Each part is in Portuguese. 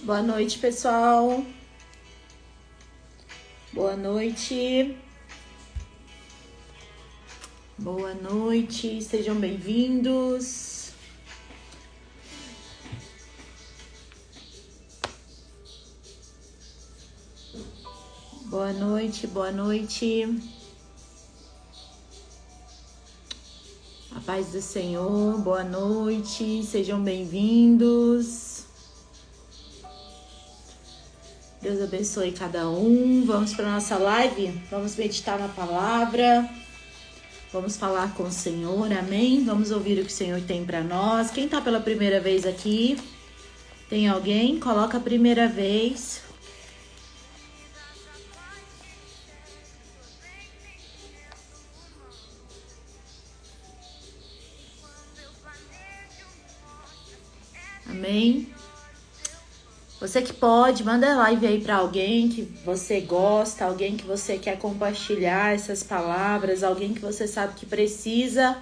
Boa noite, pessoal. Boa noite. Boa noite, sejam bem-vindos. Boa noite, boa noite. A paz do Senhor, boa noite, sejam bem-vindos. Deus abençoe cada um. Vamos para a nossa live? Vamos meditar na palavra. Vamos falar com o Senhor, amém? Vamos ouvir o que o Senhor tem para nós. Quem está pela primeira vez aqui? Tem alguém? Coloca a primeira vez. Amém? Você que pode, manda a live aí para alguém que você gosta, alguém que você quer compartilhar essas palavras, alguém que você sabe que precisa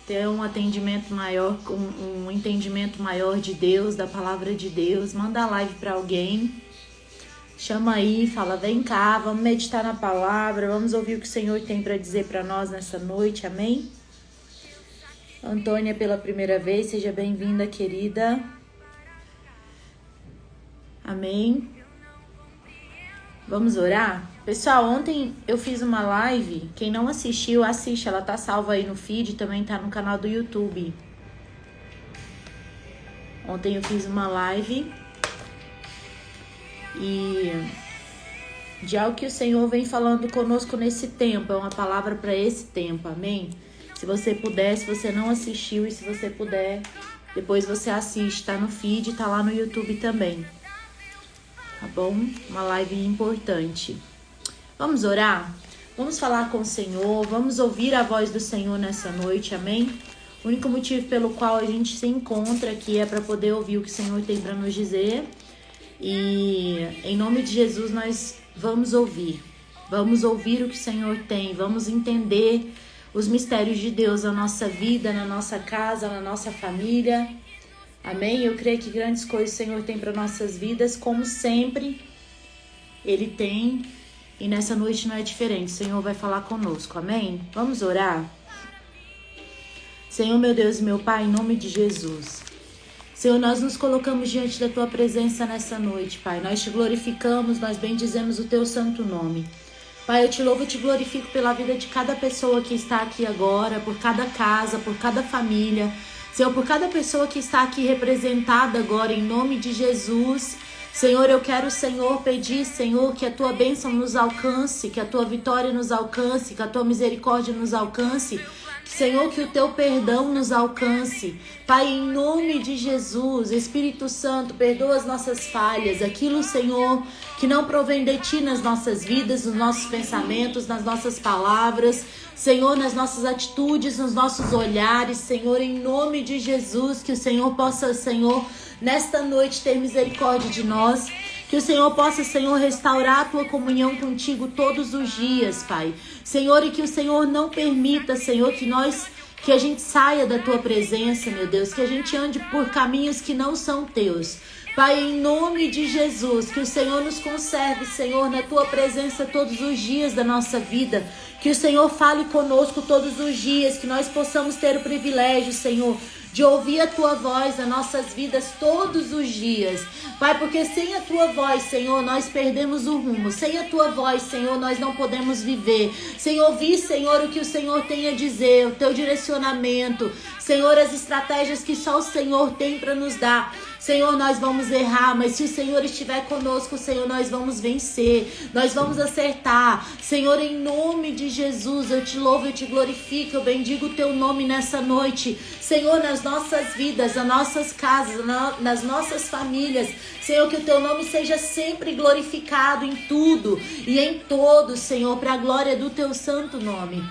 ter um atendimento maior, um entendimento maior de Deus, da palavra de Deus. Manda a live para alguém, chama aí, fala, vem cá, vamos meditar na palavra, vamos ouvir o que o Senhor tem para dizer para nós nessa noite, amém? Antônia, pela primeira vez, seja bem-vinda, querida. Amém. Vamos orar? Pessoal, ontem eu fiz uma live. Quem não assistiu, assiste. Ela tá salva aí no feed, também tá no canal do YouTube. Ontem eu fiz uma live e de algo que o Senhor vem falando conosco nesse tempo. É uma palavra para esse tempo, amém? Se você puder, se você não assistiu e se você puder, depois você assiste. Tá no feed, tá lá no YouTube também. Tá bom? Uma live importante. Vamos orar? Vamos falar com o Senhor, vamos ouvir a voz do Senhor nessa noite, amém? O único motivo pelo qual a gente se encontra aqui é para poder ouvir o que o Senhor tem para nos dizer. E em nome de Jesus nós vamos ouvir o que o Senhor tem, vamos entender os mistérios de Deus na nossa vida, na nossa casa, na nossa família. Amém? Eu creio que grandes coisas o Senhor tem para nossas vidas, como sempre Ele tem, e nessa noite não é diferente. O Senhor vai falar conosco, amém? Vamos orar? Senhor, meu Deus e meu Pai, em nome de Jesus. Senhor, nós nos colocamos diante da Tua presença nessa noite, Pai. Nós Te glorificamos, nós bendizemos o Teu santo nome. Pai, eu Te louvo e Te glorifico pela vida de cada pessoa que está aqui agora, por cada casa, por cada família. Senhor, por cada pessoa que está aqui representada agora, em nome de Jesus. Senhor, eu quero, Senhor, pedir, Senhor, que a Tua bênção nos alcance, que a Tua vitória nos alcance, que a Tua misericórdia nos alcance. Senhor, que o Teu perdão nos alcance. Pai, em nome de Jesus, Espírito Santo, perdoa as nossas falhas. Aquilo, Senhor, que não provém de Ti nas nossas vidas, nos nossos pensamentos, nas nossas palavras. Senhor, nas nossas atitudes, nos nossos olhares. Senhor, em nome de Jesus, que o Senhor possa, Senhor, nesta noite ter misericórdia de nós. Que o Senhor possa, Senhor, restaurar a Tua comunhão contigo todos os dias, Pai. Senhor, e que o Senhor não permita, Senhor, que a gente saia da Tua presença, meu Deus. Que a gente ande por caminhos que não são Teus. Pai, em nome de Jesus, que o Senhor nos conserve, Senhor, na Tua presença todos os dias da nossa vida. Que o Senhor fale conosco todos os dias, que nós possamos ter o privilégio, Senhor, de ouvir a Tua voz nas nossas vidas todos os dias. Pai, porque sem a Tua voz, Senhor, nós perdemos o rumo. Sem a Tua voz, Senhor, nós não podemos viver. Sem ouvir, Senhor, o que o Senhor tem a dizer, o Teu direcionamento. Senhor, as estratégias que só o Senhor tem para nos dar. Senhor, nós vamos errar, mas se o Senhor estiver conosco, Senhor, nós vamos vencer, nós vamos acertar. Senhor, em nome de Jesus, eu Te louvo, eu Te glorifico, eu bendigo o Teu nome nessa noite. Senhor, nas nossas vidas, nas nossas casas, nas nossas famílias. Senhor, que o Teu nome seja sempre glorificado em tudo e em todos, Senhor, para a glória do Teu santo nome.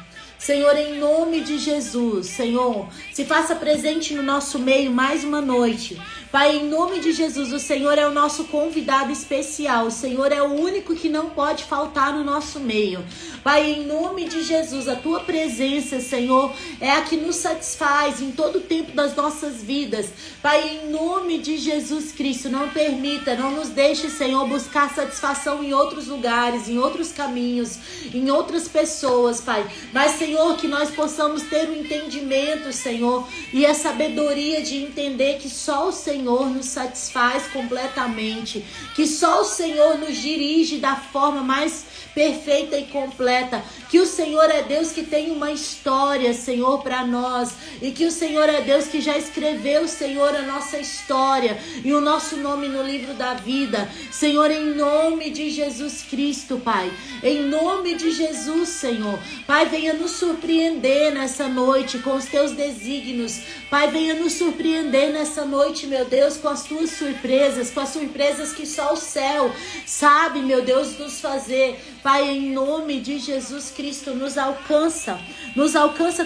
Senhor, em nome de Jesus, Senhor, se faça presente no nosso meio mais uma noite. Pai, em nome de Jesus, o Senhor é o nosso convidado especial. O Senhor é o único que não pode faltar no nosso meio. Pai, em nome de Jesus, a tua presença, Senhor, é a que nos satisfaz em todo o tempo das nossas vidas. Pai, em nome de Jesus Cristo, não permita, não nos deixe, Senhor, buscar satisfação em outros lugares, em outros caminhos, em outras pessoas, Pai. Mas, Senhor, que nós possamos ter o entendimento, Senhor, e a sabedoria de entender que só o Senhor nos satisfaz completamente, que só o Senhor nos dirige da forma mais perfeita e completa, que o Senhor é Deus que tem uma história, Senhor, para nós, e que o Senhor é Deus que já escreveu, Senhor, a nossa história e o nosso nome no livro da vida. Senhor, em nome de Jesus Cristo, Pai, em nome de Jesus, Senhor, Pai, venha nos surpreender nessa noite com os teus desígnios. Pai, venha nos surpreender nessa noite, meu Deus, com as tuas surpresas, com as surpresas que só o céu sabe, meu Deus, nos fazer. Pai, em nome de Jesus Cristo, nos alcança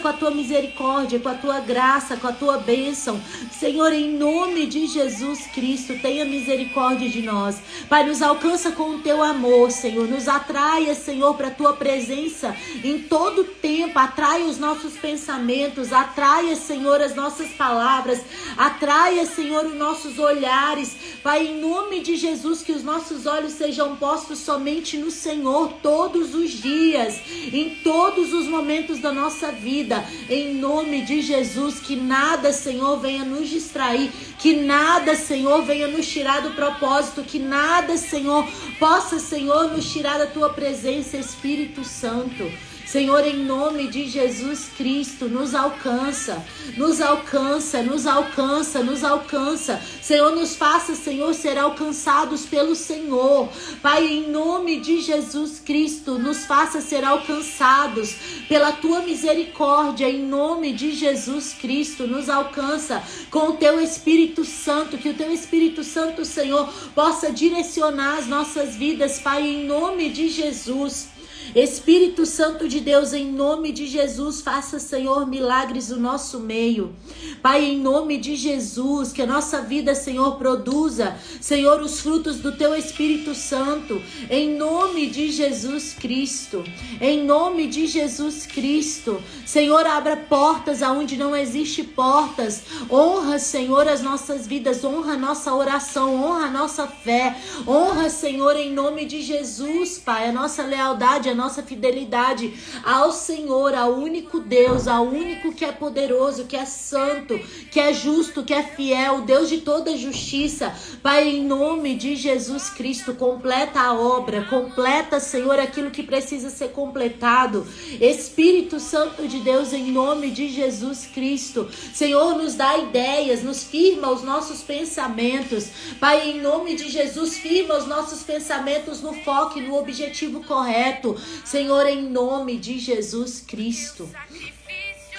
com a tua misericórdia, com a tua graça, com a tua bênção. Senhor, em nome de Jesus Cristo, tenha misericórdia de nós. Pai, nos alcança com o teu amor, Senhor, nos atraia, Senhor, para a tua presença em todo o tempo, atraia os nossos pensamentos, atraia, Senhor, as nossas palavras, atraia, Senhor, os nossos olhares. Pai, em nome de Jesus, que os nossos olhos sejam postos somente no Senhor, todos os dias, em todos os momentos da nossa vida, em nome de Jesus, que nada, Senhor, venha nos distrair, que nada, Senhor, venha nos tirar do propósito, que nada, Senhor, possa, Senhor, nos tirar da tua presença, Espírito Santo. Senhor, em nome de Jesus Cristo, nos alcança, nos alcança, nos alcança, nos alcança. Senhor, nos faça, Senhor, ser alcançados pelo Senhor. Pai, em nome de Jesus Cristo, nos faça ser alcançados pela tua misericórdia. Em nome de Jesus Cristo, nos alcança com o teu Espírito Santo, que o teu Espírito Santo, Senhor, possa direcionar as nossas vidas, Pai, em nome de Jesus. Espírito Santo de Deus, em nome de Jesus, faça, Senhor, milagres no nosso meio. Pai, em nome de Jesus, que a nossa vida, Senhor, produza, Senhor, os frutos do teu Espírito Santo, em nome de Jesus Cristo, em nome de Jesus Cristo. Senhor, abra portas aonde não existe portas. Honra, Senhor, as nossas vidas, honra a nossa oração, honra a nossa fé, honra, Senhor, em nome de Jesus, Pai, a nossa lealdade, a nossa fidelidade ao Senhor, ao único Deus, ao único que é poderoso, que é santo, que é justo, que é fiel, Deus de toda justiça. Pai, em nome de Jesus Cristo, completa a obra, completa, Senhor, aquilo que precisa ser completado. Espírito Santo de Deus, em nome de Jesus Cristo, Senhor, nos dá ideias, nos firma os nossos pensamentos. Pai, em nome de Jesus, firma os nossos pensamentos no foco e no objetivo correto. Senhor, em nome de Jesus Cristo,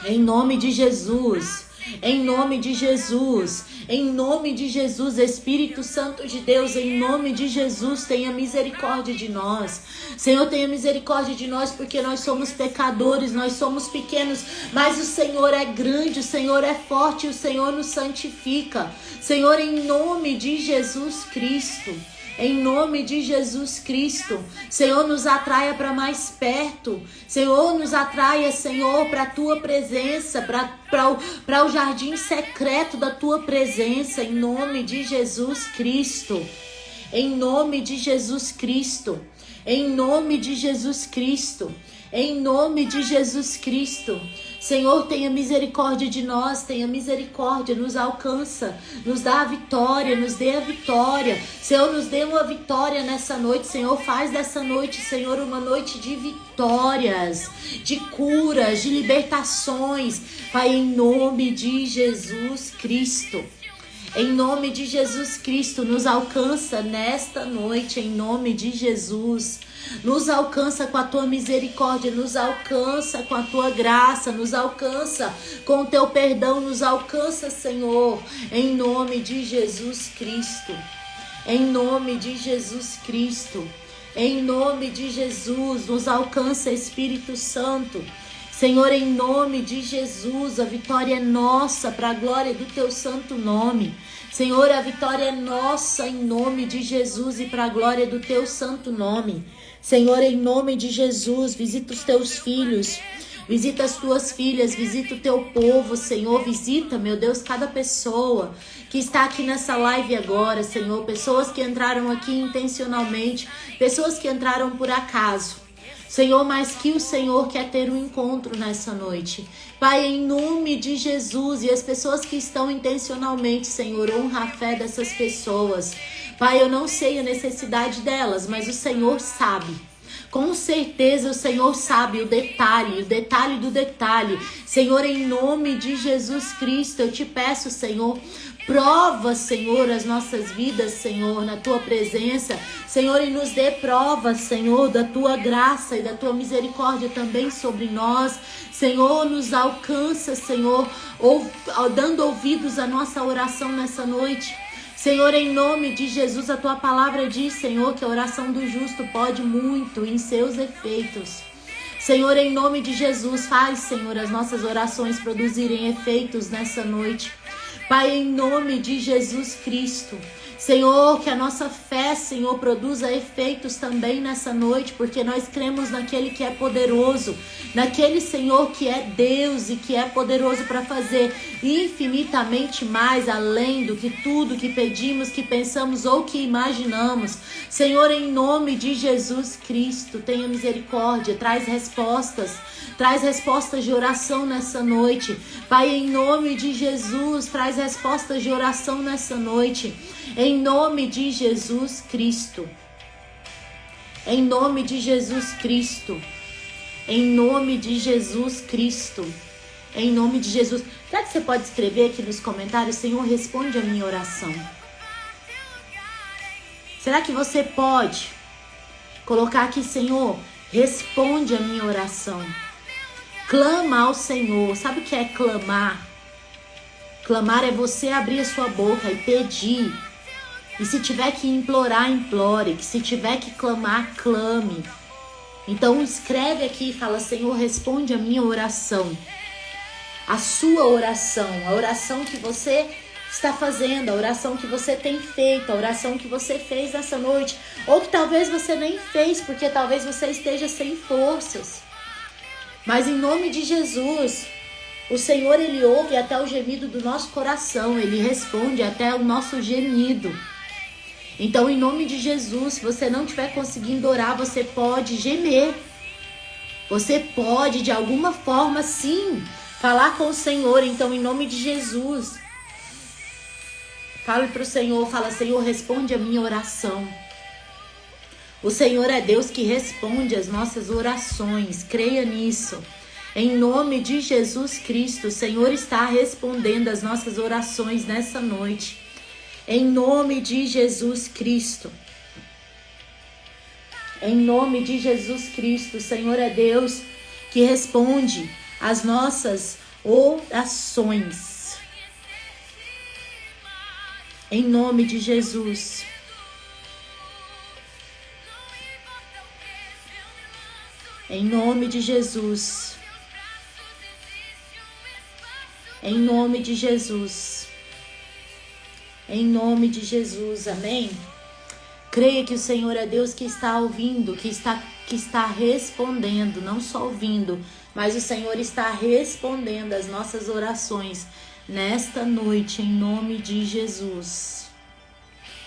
em nome de Jesus, em nome de Jesus, em nome de Jesus, Espírito Santo de Deus, em nome de Jesus, tenha misericórdia de nós. Senhor, tenha misericórdia de nós, porque nós somos pecadores, nós somos pequenos, mas o Senhor é grande, o Senhor é forte, o Senhor nos santifica. Senhor, em nome de Jesus Cristo, em nome de Jesus Cristo, Senhor, nos atraia para mais perto. Senhor, nos atraia, Senhor, para a tua presença, para o jardim secreto da tua presença, em nome de Jesus Cristo. Em nome de Jesus Cristo. Em nome de Jesus Cristo. Em nome de Jesus Cristo. Senhor, tenha misericórdia de nós, tenha misericórdia, nos alcança, nos dá a vitória, nos dê a vitória. Senhor, nos dê uma vitória nessa noite, Senhor, faz dessa noite, Senhor, uma noite de vitórias, de curas, de libertações, Pai, em nome de Jesus Cristo. Em nome de Jesus Cristo, nos alcança nesta noite, em nome de Jesus. Nos alcança com a tua misericórdia, nos alcança com a tua graça, nos alcança com o teu perdão, nos alcança, Senhor, em nome de Jesus Cristo. Em nome de Jesus Cristo. Em nome de Jesus, nos alcança, Espírito Santo. Senhor, em nome de Jesus, a vitória é nossa para a glória do teu santo nome. Senhor, a vitória é nossa em nome de Jesus e para a glória do teu santo nome. Senhor, em nome de Jesus, visita os teus filhos, visita as tuas filhas, visita o teu povo, Senhor. Visita, meu Deus, cada pessoa que está aqui nessa live agora, Senhor. Pessoas que entraram aqui intencionalmente, pessoas que entraram por acaso. Senhor, mas que o Senhor quer ter um encontro nessa noite. Pai, em nome de Jesus, e as pessoas que estão intencionalmente, Senhor, honra a fé dessas pessoas. Pai, eu não sei a necessidade delas, mas o Senhor sabe. Com certeza o Senhor sabe o detalhe do detalhe. Senhor, em nome de Jesus Cristo, eu te peço, Senhor, prova, Senhor, as nossas vidas, Senhor, na tua presença. Senhor, e nos dê prova, Senhor, da tua graça e da tua misericórdia também sobre nós. Senhor, nos alcança, Senhor, dando ouvidos à nossa oração nessa noite. Senhor, em nome de Jesus, a tua palavra diz, Senhor, que a oração do justo pode muito em seus efeitos. Senhor, em nome de Jesus, faz, Senhor, as nossas orações produzirem efeitos nessa noite. Pai, em nome de Jesus Cristo, Senhor, que a nossa fé, Senhor, produza efeitos também nessa noite, porque nós cremos naquele que é poderoso, naquele, Senhor, que é Deus e que é poderoso para fazer infinitamente mais, além do que tudo que pedimos, que pensamos ou que imaginamos. Senhor, em nome de Jesus Cristo, tenha misericórdia, traz respostas de oração nessa noite. Pai, em nome de Jesus, traz respostas de oração nessa noite. Em nome de Jesus Cristo. Em nome de Jesus Cristo. Em nome de Jesus Cristo. Em nome de Jesus. Será que você pode escrever aqui nos comentários, Senhor, responde a minha oração? Será que você pode colocar aqui, Senhor, responde a minha oração? Clama ao Senhor. Sabe o que é clamar? Clamar é você abrir a sua boca e pedir. E se tiver que implorar, implore. Que se tiver que clamar, clame. Então escreve aqui e fala, Senhor, responde a minha oração. A sua oração, a oração que você está fazendo, a oração que você tem feito, a oração que você fez nessa noite. Ou que talvez você nem fez, porque talvez você esteja sem forças. Mas em nome de Jesus, o Senhor, Ele ouve até o gemido do nosso coração. Ele responde até o nosso gemido. Então, em nome de Jesus, se você não estiver conseguindo orar, você pode gemer. Você pode, de alguma forma, sim, falar com o Senhor. Então, em nome de Jesus, fale para o Senhor, fala, Senhor, responde a minha oração. O Senhor é Deus que responde as nossas orações. Creia nisso. Em nome de Jesus Cristo, o Senhor está respondendo as nossas orações nessa noite. Em nome de Jesus Cristo. Em nome de Jesus Cristo, o Senhor é Deus que responde as nossas orações. Em nome de Jesus. Em nome de Jesus. Em nome de Jesus. Em nome de Jesus, amém? Creia que o Senhor é Deus que está ouvindo, que está respondendo, não só ouvindo, mas o Senhor está respondendo as nossas orações nesta noite, em nome de Jesus.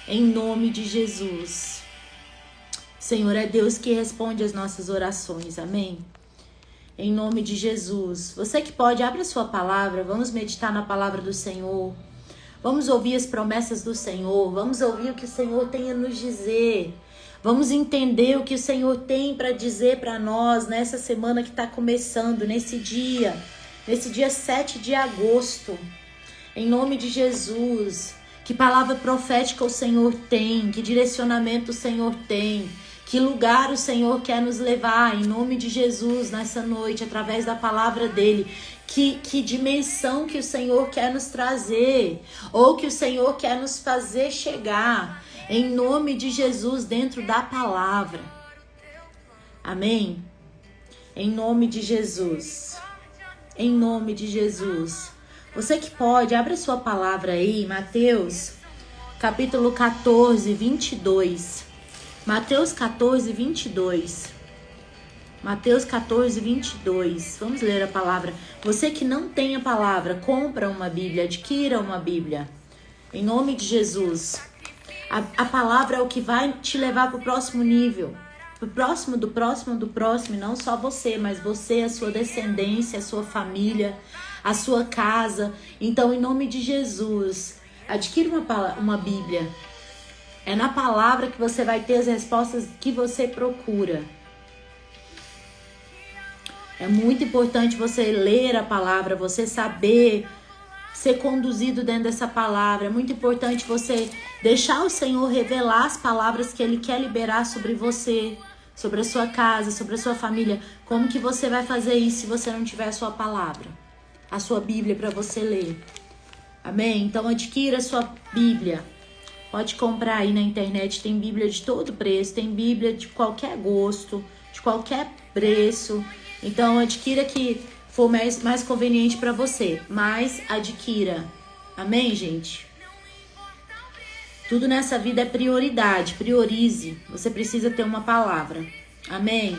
Em nome de Jesus. O Senhor é Deus que responde as nossas orações, amém? Em nome de Jesus. Você que pode, abre a sua palavra, vamos meditar na palavra do Senhor. Vamos ouvir as promessas do Senhor, vamos ouvir o que o Senhor tem a nos dizer. Vamos entender o que o Senhor tem para dizer para nós nessa semana que está começando, nesse dia 7 de agosto. Em nome de Jesus, que palavra profética o Senhor tem, que direcionamento o Senhor tem, que lugar o Senhor quer nos levar, em nome de Jesus, nessa noite, através da palavra dele. Que dimensão que o Senhor quer nos trazer, ou que o Senhor quer nos fazer chegar, em nome de Jesus, dentro da palavra. Amém? Em nome de Jesus. Em nome de Jesus. Você que pode, abre a sua palavra aí, Mateus, capítulo 14, 22. Mateus 14, 22. Mateus 14, 22. Vamos ler a palavra. Você que não tem a palavra, compra uma Bíblia, adquira uma Bíblia. Em nome de Jesus. A palavra é o que vai te levar para o próximo nível. Para o próximo, do próximo, do próximo. E não só você, mas você, a sua descendência, a sua família, a sua casa. Então, em nome de Jesus, adquira uma Bíblia. É na palavra que você vai ter as respostas que você procura. É muito importante você ler a palavra, você saber ser conduzido dentro dessa palavra. É muito importante você deixar o Senhor revelar as palavras que Ele quer liberar sobre você, sobre a sua casa, sobre a sua família. Como que você vai fazer isso se você não tiver a sua palavra, a sua Bíblia para você ler? Amém? Então adquira a sua Bíblia. Pode comprar aí na internet, tem Bíblia de todo preço, tem Bíblia de qualquer gosto, de qualquer preço. Então adquira que for mais conveniente para você, mas adquira. Amém, gente? Tudo nessa vida é prioridade, priorize. Você precisa ter uma palavra. Amém?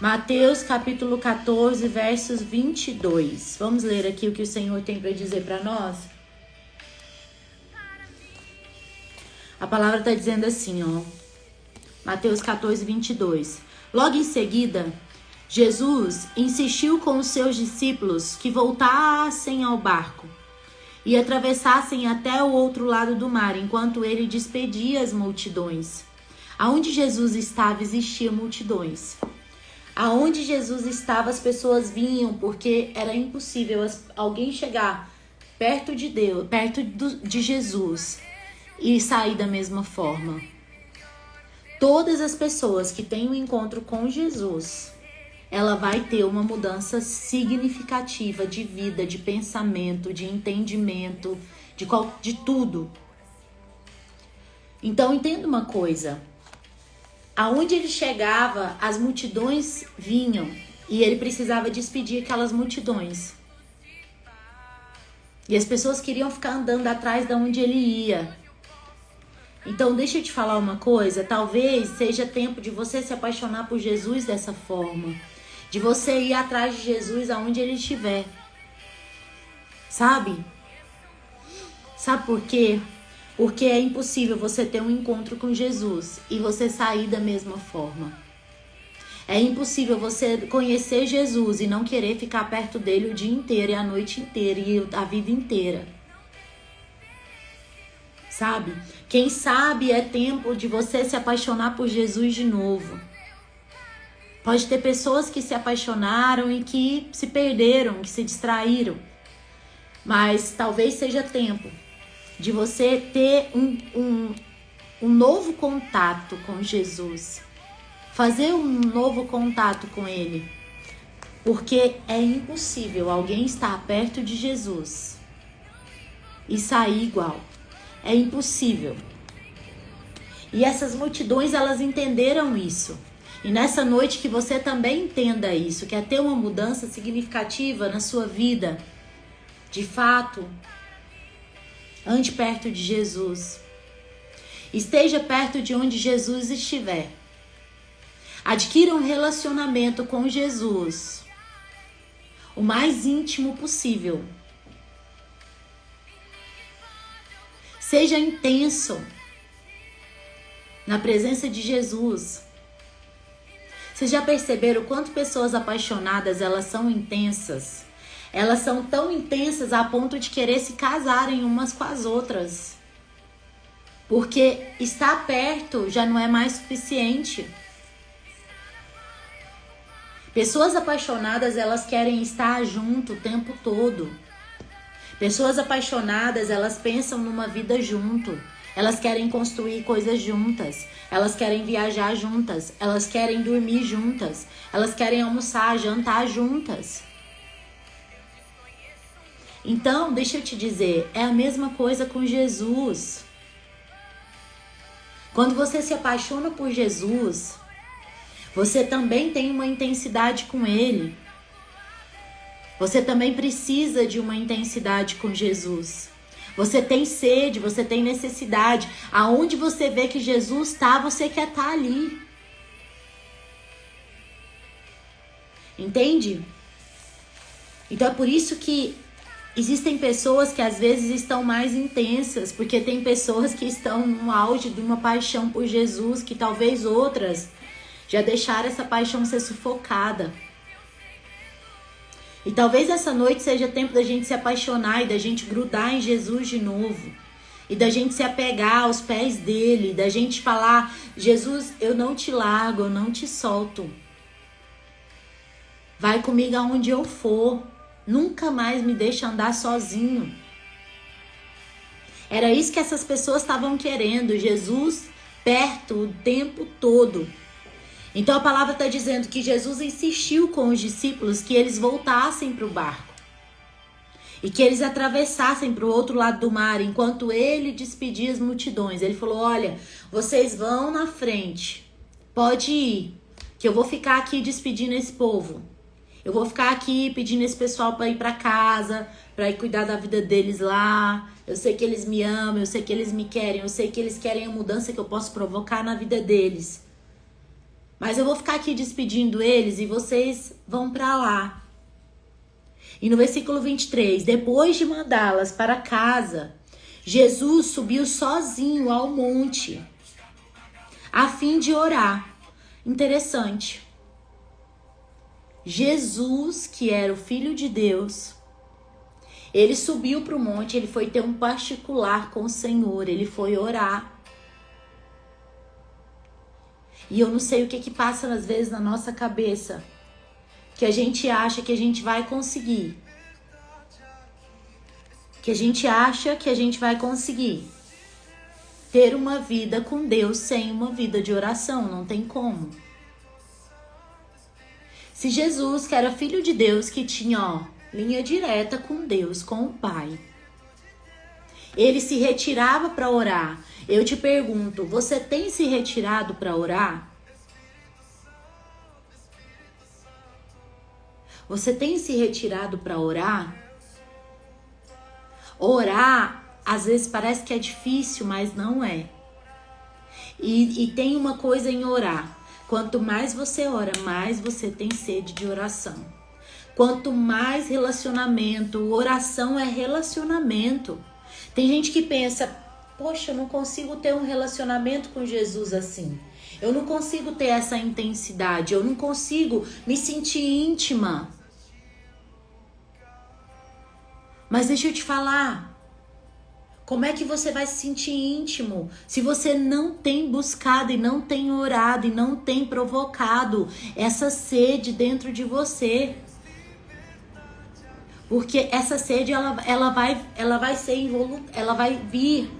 Mateus capítulo 14, versos 22. Vamos ler aqui o que o Senhor tem para dizer para nós? A palavra está dizendo assim, ó. Mateus 14, 22. Logo em seguida, Jesus insistiu com os seus discípulos que voltassem ao barco e atravessassem até o outro lado do mar, enquanto ele despedia as multidões. Aonde Jesus estava, existia multidões. Aonde Jesus estava, as pessoas vinham, porque era impossível alguém chegar perto de Deus, de Jesus, e sair da mesma forma. Todas as pessoas que têm um encontro com Jesus, ela vai ter uma mudança significativa de vida, de pensamento, de entendimento, de tudo. Então, entenda uma coisa. Aonde ele chegava, as multidões vinham e ele precisava despedir aquelas multidões. E as pessoas queriam ficar andando atrás de onde ele ia. Então, deixa eu te falar uma coisa. Talvez seja tempo de você se apaixonar por Jesus dessa forma. De você ir atrás de Jesus aonde ele estiver. Sabe? Sabe por quê? Porque é impossível você ter um encontro com Jesus e você sair da mesma forma. É impossível você conhecer Jesus e não querer ficar perto dele o dia inteiro e a noite inteira e a vida inteira. Sabe? Quem sabe é tempo de você se apaixonar por Jesus de novo. Pode ter pessoas que se apaixonaram e que se perderam, que se distraíram. Mas talvez seja tempo de você ter um novo contato com Jesus. Fazer um novo contato com Ele. Porque é impossível alguém estar perto de Jesus e sair igual. É impossível. E essas multidões, elas entenderam isso. E nessa noite que você também entenda isso, que é ter uma mudança significativa na sua vida. De fato, ande perto de Jesus. Esteja perto de onde Jesus estiver. Adquira um relacionamento com Jesus, o mais íntimo possível. Seja intenso na presença de Jesus. Vocês já perceberam o quanto pessoas apaixonadas, elas são intensas? Elas são tão intensas a ponto de querer se casarem umas com as outras. Porque estar perto já não é mais suficiente. Pessoas apaixonadas, elas querem estar junto o tempo todo. Pessoas apaixonadas, elas pensam numa vida junto. Elas querem construir coisas juntas. Elas querem viajar juntas. Elas querem dormir juntas. Elas querem almoçar, jantar juntas. Então, deixa eu te dizer, é a mesma coisa com Jesus. Quando você se apaixona por Jesus, Você também tem uma intensidade com Ele. Você também precisa de uma intensidade com Jesus. Você tem sede, você tem necessidade. Aonde você vê que Jesus está, você quer estar ali. Entende? Então é por isso que existem pessoas que às vezes estão mais intensas, porque tem pessoas que estão no auge de uma paixão por Jesus, que talvez outras já deixaram essa paixão ser sufocada. E talvez essa noite seja tempo da gente se apaixonar e da gente grudar em Jesus de novo. E da gente se apegar aos pés dele, da gente falar: Jesus, eu não te largo, eu não te solto. Vai comigo aonde eu for. Nunca mais me deixa andar sozinho. Era isso que essas pessoas estavam querendo, Jesus perto o tempo todo. Então a palavra está dizendo que Jesus insistiu com os discípulos que eles voltassem para o barco. E que eles atravessassem para o outro lado do mar, enquanto ele despedia as multidões. Ele falou: olha, vocês vão na frente, pode ir, que eu vou ficar aqui despedindo esse povo. Eu vou ficar aqui pedindo esse pessoal para ir para casa, para ir cuidar da vida deles lá. Eu sei que eles me amam, eu sei que eles me querem, eu sei que eles querem a mudança que eu posso provocar na vida deles. Mas eu vou ficar aqui despedindo eles e vocês vão para lá. E no versículo 23, depois de mandá-las para casa, Jesus subiu sozinho ao monte, a fim de orar. Interessante. Jesus, que era o Filho de Deus, ele subiu para o monte, ele foi ter um particular com o Senhor, ele foi orar. E eu não sei o que passa às vezes na nossa cabeça, que a gente acha que a gente vai conseguir. Que a gente acha que a gente vai conseguir ter uma vida com Deus sem uma vida de oração, não tem como. Se Jesus, que era filho de Deus, que tinha linha direta com Deus, com o Pai, ele se retirava para orar. Eu te pergunto, você tem se retirado para orar? Você tem se retirado para orar? Orar, às vezes parece que é difícil, mas não é. E tem uma coisa em orar. Quanto mais você ora, mais você tem sede de oração. Quanto mais relacionamento, oração é relacionamento. Tem gente que pensa: poxa, eu não consigo ter um relacionamento com Jesus assim. Eu não consigo ter essa intensidade. Eu não consigo me sentir íntima. Mas deixa eu te falar. Como é que você vai se sentir íntimo se você não tem buscado e não tem orado e não tem provocado essa sede dentro de você? Porque essa sede ela vai vir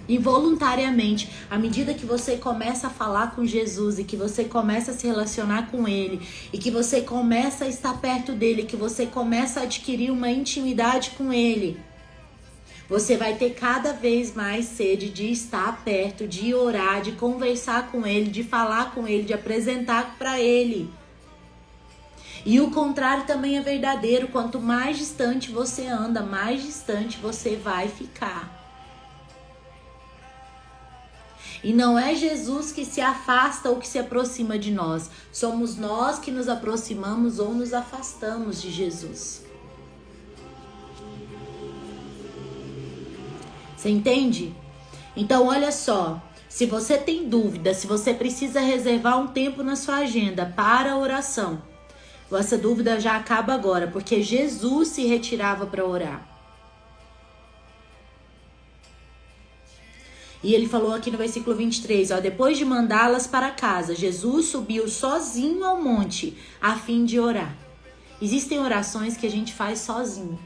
involuntariamente. À medida que você começa a falar com Jesus e que você começa a se relacionar com Ele e que você começa a estar perto dele, que você começa a adquirir uma intimidade com Ele, você vai ter cada vez mais sede de estar perto, de orar, de conversar com Ele, de falar com Ele, de apresentar para Ele. E o contrário também é verdadeiro. Quanto mais distante você anda, mais distante você vai ficar. E não é Jesus que se afasta ou que se aproxima de nós. Somos nós que nos aproximamos ou nos afastamos de Jesus. Você entende? Então olha só, se você tem dúvida, se você precisa reservar um tempo na sua agenda para a oração, essa dúvida já acaba agora, porque Jesus se retirava para orar. E ele falou aqui no versículo 23, ó, depois de mandá-las para casa, Jesus subiu sozinho ao monte a fim de orar. Existem orações que a gente faz sozinho.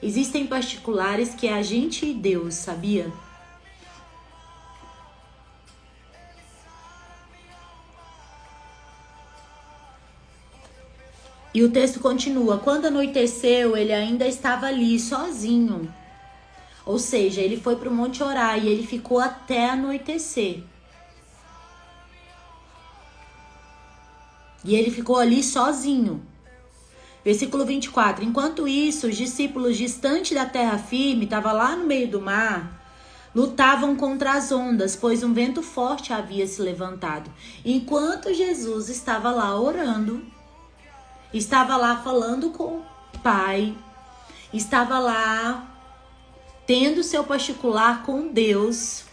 Existem particulares que é a gente e Deus, sabia? E o texto continua, quando anoiteceu, ele ainda estava ali, sozinho. Ou seja, ele foi para o monte orar e ele ficou até anoitecer. E ele ficou ali sozinho. Versículo 24. Enquanto isso, os discípulos distante da terra firme, estavam lá no meio do mar, lutavam contra as ondas, pois um vento forte havia se levantado. Enquanto Jesus estava lá orando, estava lá falando com o Pai, estava lá tendo seu particular com Deus.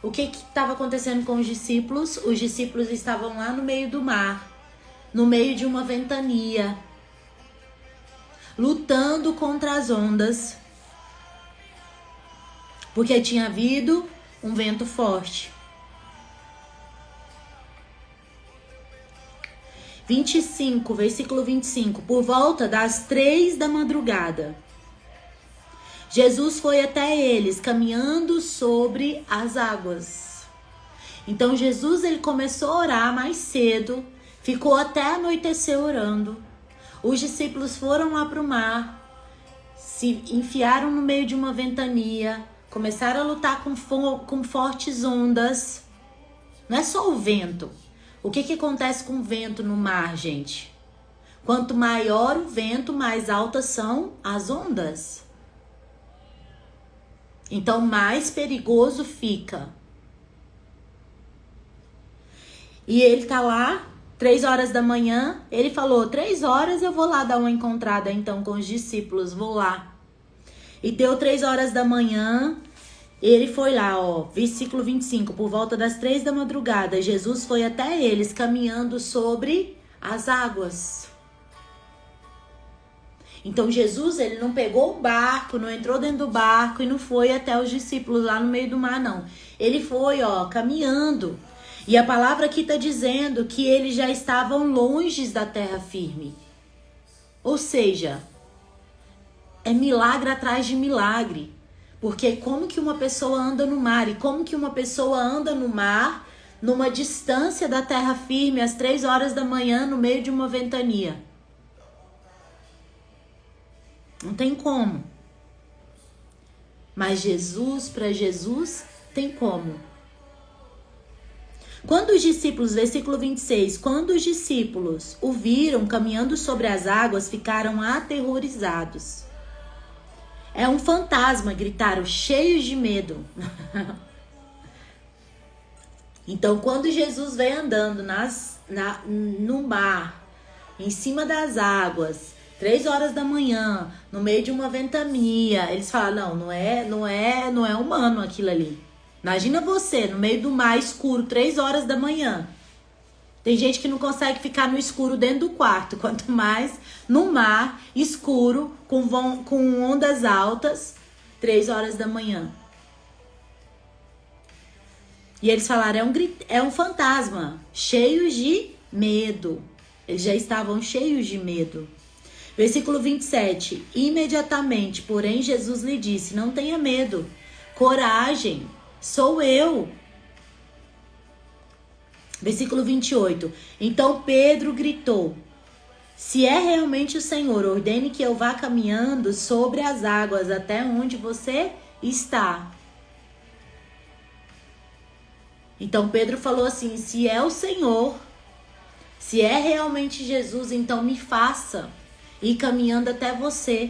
O que estava acontecendo com os discípulos? Os discípulos estavam lá no meio do mar, no meio de uma ventania, lutando contra as ondas, porque tinha havido um vento forte. 25, versículo 25. Por volta das 3 da madrugada, Jesus foi até eles, caminhando sobre as águas. Então Jesus ele começou a orar mais cedo, ficou até anoitecer orando. Os discípulos foram lá para o mar, se enfiaram no meio de uma ventania, começaram a lutar com fortes ondas. Não é só o vento. O que acontece com o vento no mar, gente? Quanto maior o vento, mais altas são as ondas. Então, mais perigoso fica. E ele tá lá, 3 horas da manhã, ele falou, 3 horas eu vou lá dar uma encontrada então com os discípulos, vou lá. E deu 3 horas da manhã, ele foi lá, ó, versículo 25, por volta das 3 da madrugada, Jesus foi até eles caminhando sobre as águas. Então Jesus, ele não pegou o barco, não entrou dentro do barco e não foi até os discípulos lá no meio do mar, não. Ele foi, ó, caminhando. E a palavra aqui está dizendo que eles já estavam longe da terra firme. Ou seja, é milagre atrás de milagre. Porque como que uma pessoa anda no mar? E como que uma pessoa anda no mar, numa distância da terra firme, às 3 horas da manhã, no meio de uma ventania? Não tem como. Mas Jesus, para Jesus, tem como. Quando os discípulos, versículo 26, quando os discípulos o viram caminhando sobre as águas, ficaram aterrorizados. É um fantasma, gritaram, cheios de medo. Então, quando Jesus veio andando no mar, em cima das águas, 3 horas da manhã, no meio de uma ventania, eles falam, não é humano aquilo ali. Imagina você, no meio do mar escuro, 3 horas da manhã. Tem gente que não consegue ficar no escuro dentro do quarto, quanto mais no mar escuro, com ondas altas, 3 horas da manhã. E eles falaram, é um fantasma, cheios de medo. Eles já estavam cheios de medo. Versículo 27. Imediatamente, porém, Jesus lhe disse, não tenha medo, coragem, sou eu. Versículo 28. Então Pedro gritou, se é realmente o Senhor, ordene que eu vá caminhando sobre as águas até onde você está. Então Pedro falou assim, se é o Senhor, se é realmente Jesus, então me faça ir caminhando até você.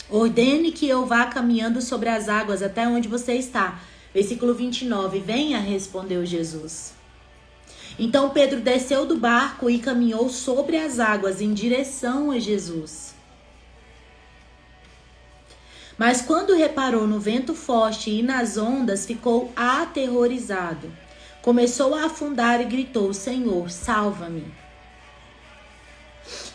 Ordene que eu vá caminhando sobre as águas até onde você está. Versículo 29. Venha, respondeu Jesus. Então Pedro desceu do barco e caminhou sobre as águas em direção a Jesus. Mas quando reparou no vento forte e nas ondas, ficou aterrorizado. Começou a afundar e gritou, Senhor, salva-me.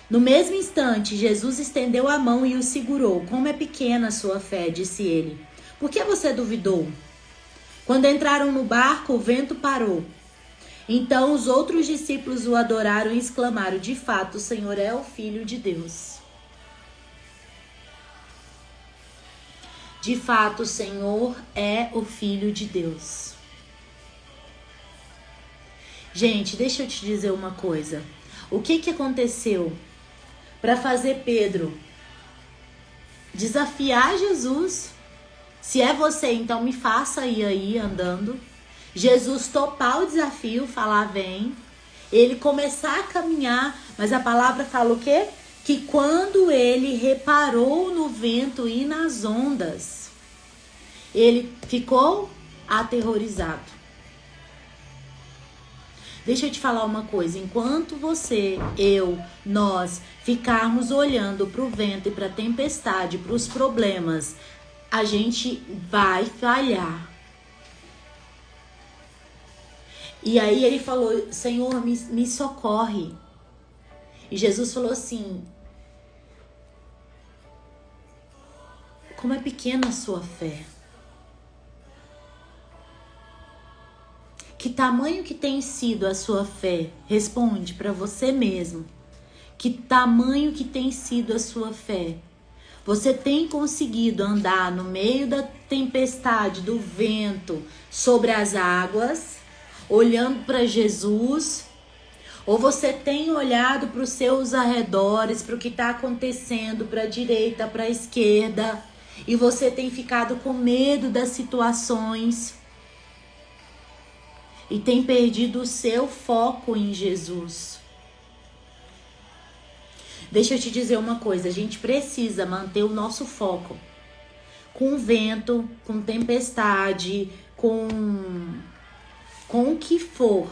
No mesmo instante, Jesus estendeu a mão e o segurou. Como é pequena a sua fé, disse ele. Por que você duvidou? Quando entraram no barco, o vento parou. Então os outros discípulos o adoraram e exclamaram, de fato, o Senhor é o Filho de Deus. De fato, o Senhor é o Filho de Deus. Gente, deixa eu te dizer uma coisa. O que aconteceu para fazer Pedro desafiar Jesus? Se é você, então me faça ir aí andando. Jesus topar o desafio, falar vem, ele começar a caminhar, mas a palavra fala o quê? Que quando ele reparou no vento e nas ondas, ele ficou aterrorizado. Deixa eu te falar uma coisa, enquanto você, eu, nós ficarmos olhando para o vento e para a tempestade, para os problemas, a gente vai falhar. E aí ele falou, Senhor, me socorre. E Jesus falou assim, como é pequena a sua fé. Que tamanho que tem sido a sua fé? Responde para você mesmo. Que tamanho que tem sido a sua fé? Você tem conseguido andar no meio da tempestade, do vento, sobre as águas, olhando para Jesus? Ou você tem olhado para os seus arredores, para o que está acontecendo, para a direita, para a esquerda, e você tem ficado com medo das situações? E tem perdido o seu foco em Jesus. Deixa eu te dizer uma coisa, a gente precisa manter o nosso foco. Com vento, com tempestade, com o que for.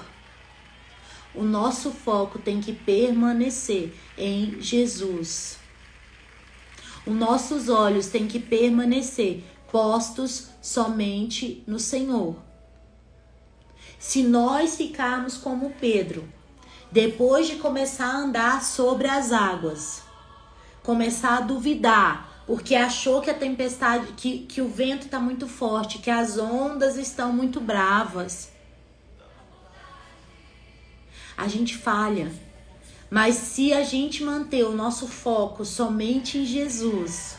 O nosso foco tem que permanecer em Jesus. Os nossos olhos têm que permanecer postos somente no Senhor. Se nós ficarmos como Pedro, depois de começar a andar sobre as águas, começar a duvidar, porque achou que a tempestade, que o vento está muito forte, que as ondas estão muito bravas, a gente falha. Mas se a gente manter o nosso foco somente em Jesus,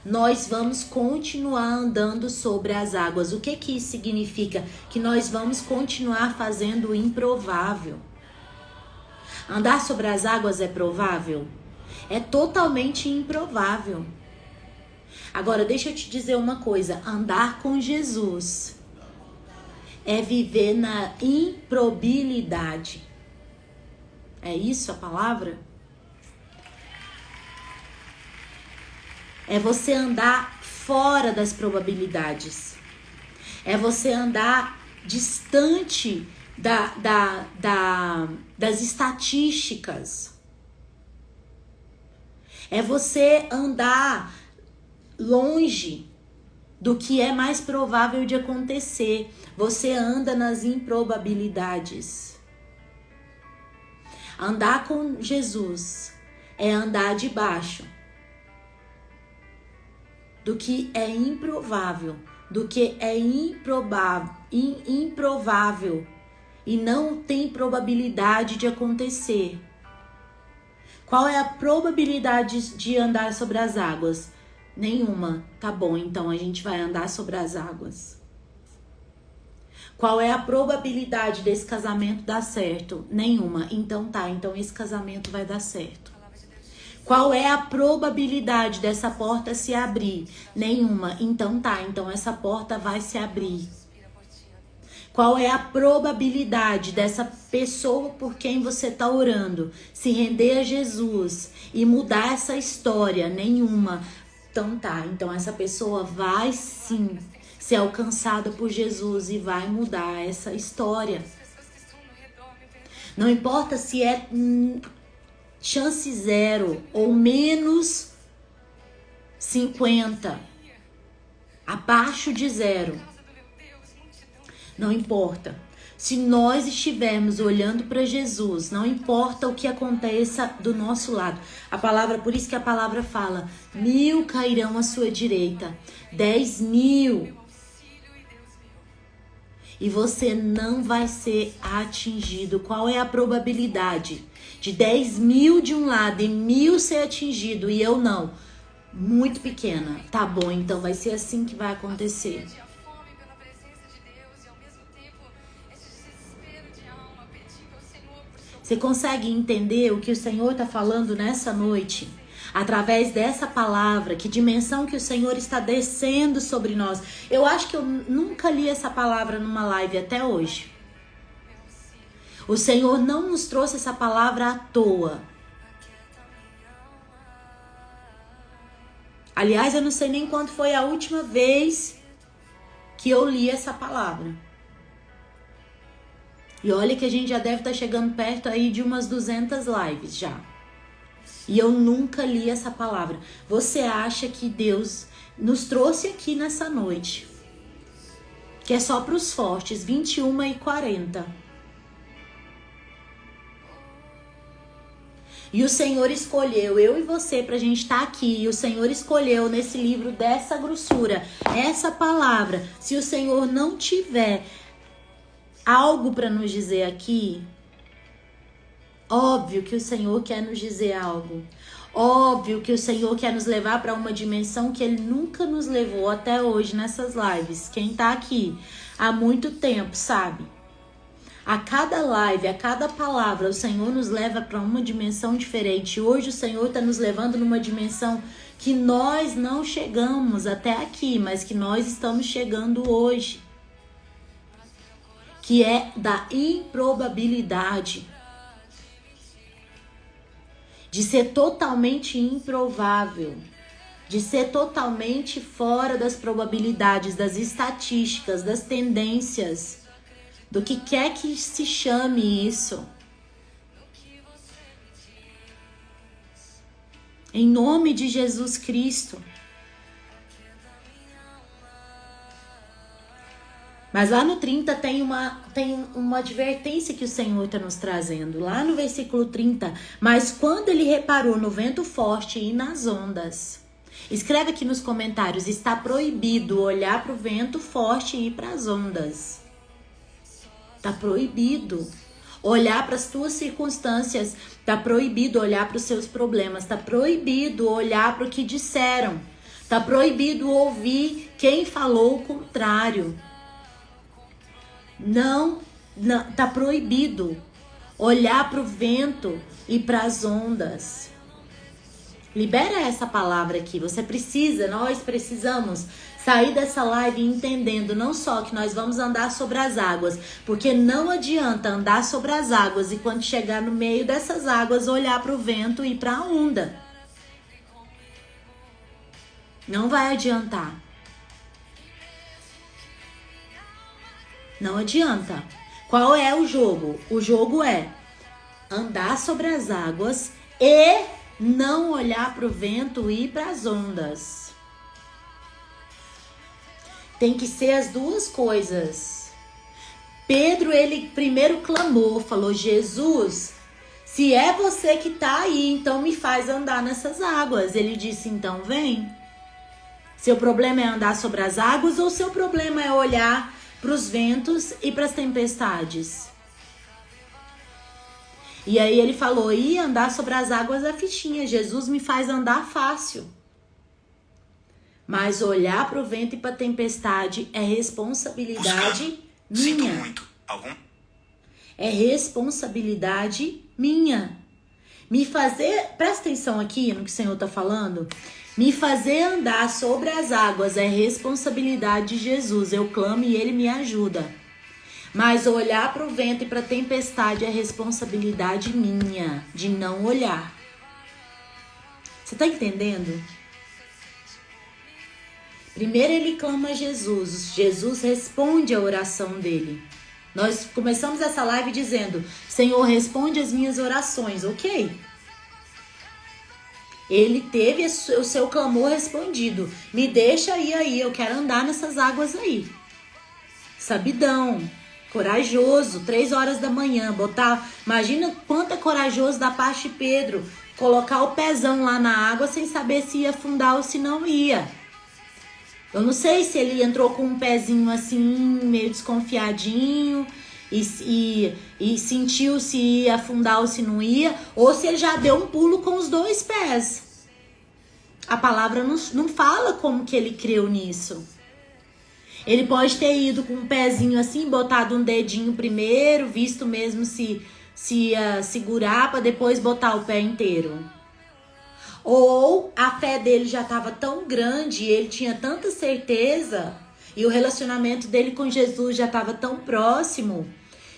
nós vamos continuar andando sobre as águas. O que isso significa? Que nós vamos continuar fazendo o improvável. Andar sobre as águas é provável? É totalmente improvável. Agora, deixa eu te dizer uma coisa. Andar com Jesus é viver na improbabilidade. É isso a palavra? É você andar fora das probabilidades. É você andar distante das estatísticas. É você andar longe do que é mais provável de acontecer. Você anda nas improbabilidades. Andar com Jesus é andar debaixo do que é improvável, do que é improvável e não tem probabilidade de acontecer. Qual é a probabilidade de andar sobre as águas? Nenhuma. Tá bom, então a gente vai andar sobre as águas. Qual é a probabilidade desse casamento dar certo? Nenhuma. Então tá, então esse casamento vai dar certo. Qual é a probabilidade dessa porta se abrir? Nenhuma. Então tá, então essa porta vai se abrir. Qual é a probabilidade dessa pessoa por quem você está orando se render a Jesus e mudar essa história? Nenhuma. Então tá, então essa pessoa vai sim ser alcançada por Jesus e vai mudar essa história. Não importa se é chance 0 ou menos 50, abaixo de 0. Não importa. Se nós estivermos olhando para Jesus, não importa o que aconteça do nosso lado. A palavra, por isso que a palavra fala: 1000 cairão à sua direita, 10.000. E você não vai ser atingido. Qual é a probabilidade de 10.000 de um lado e 1.000 ser atingido e eu não? Muito pequena. Tá bom, então vai ser assim que vai acontecer. Você consegue entender o que o Senhor está falando nessa noite? através dessa palavra, que dimensão que o Senhor está descendo sobre nós. Eu acho que eu nunca li essa palavra numa live até hoje. O Senhor não nos trouxe essa palavra à toa. Aliás, eu não sei nem quando foi a última vez que eu li essa palavra. E olha que a gente já deve estar chegando perto aí de umas 200 lives já. E eu nunca li essa palavra. Você acha que Deus nos trouxe aqui nessa noite, que é só para os fortes, 21h40. E o Senhor escolheu eu e você pra gente estar aqui. E o Senhor escolheu nesse livro dessa grossura, essa palavra. Se o Senhor não tiver algo para nos dizer aqui, óbvio que o Senhor quer nos dizer algo. Óbvio que o Senhor quer nos levar para uma dimensão que Ele nunca nos levou até hoje nessas lives. Quem tá aqui há muito tempo sabe. A cada live, a cada palavra, o Senhor nos leva para uma dimensão diferente. Hoje o Senhor está nos levando numa dimensão que nós não chegamos até aqui, mas que nós estamos chegando hoje. Que é da improbabilidade. De ser totalmente improvável. De ser totalmente fora das probabilidades, das estatísticas, das tendências. Do que quer que se chame isso. Em nome de Jesus Cristo. Mas lá no 30 tem uma advertência que o Senhor está nos trazendo. Lá no versículo 30. Mas quando ele reparou no vento forte e nas ondas. Escreve aqui nos comentários. Está proibido olhar para o vento forte e ir para as ondas. Tá proibido olhar para as tuas circunstâncias. Tá proibido olhar para os seus problemas. Tá proibido olhar para o que disseram. Tá proibido ouvir quem falou o contrário. Não, tá proibido olhar para o vento e para as ondas. Libera essa palavra aqui. Nós precisamos sair dessa live entendendo não só que nós vamos andar sobre as águas, porque não adianta andar sobre as águas e quando chegar no meio dessas águas olhar para o vento e para a onda. Não vai adiantar. Não adianta. Qual é o jogo? O jogo é andar sobre as águas e não olhar para o vento e para as ondas. Tem que ser as duas coisas. Pedro, ele primeiro clamou, falou: Jesus, se é você que tá aí, então me faz andar nessas águas. Ele disse: então vem. Seu problema é andar sobre as águas ou seu problema é olhar para os ventos e para as tempestades? E aí ele falou: e andar sobre as águas é fichinha, Jesus me faz andar fácil. Mas olhar para o vento e para a tempestade é responsabilidade minha. É responsabilidade minha. Me fazer, presta atenção aqui no que o Senhor está falando. Me fazer andar sobre as águas é responsabilidade de Jesus. Eu clamo e Ele me ajuda. Mas olhar para o vento e para a tempestade é responsabilidade minha, de não olhar. Você está entendendo? Primeiro ele clama a Jesus. Jesus responde a oração dele. Nós começamos essa live dizendo: Senhor, responde as minhas orações. Ok. Ele teve o seu clamor respondido. Me deixa ir aí, eu quero andar nessas águas aí. Sabidão, corajoso, 3 horas da manhã, imagina quanto é corajoso da parte de Pedro, colocar o pezão lá na água sem saber se ia afundar ou se não ia. Eu não sei se ele entrou com um pezinho assim, meio desconfiadinho, e sentiu se ia afundar ou se não ia, ou se ele já deu um pulo com os 2 pés. A palavra não fala como que ele creu nisso. Ele pode ter ido com um pezinho assim, botado um dedinho primeiro, visto mesmo se ia segurar para depois botar o pé inteiro. Ou a fé dele já estava tão grande, ele tinha tanta certeza, e o relacionamento dele com Jesus já estava tão próximo,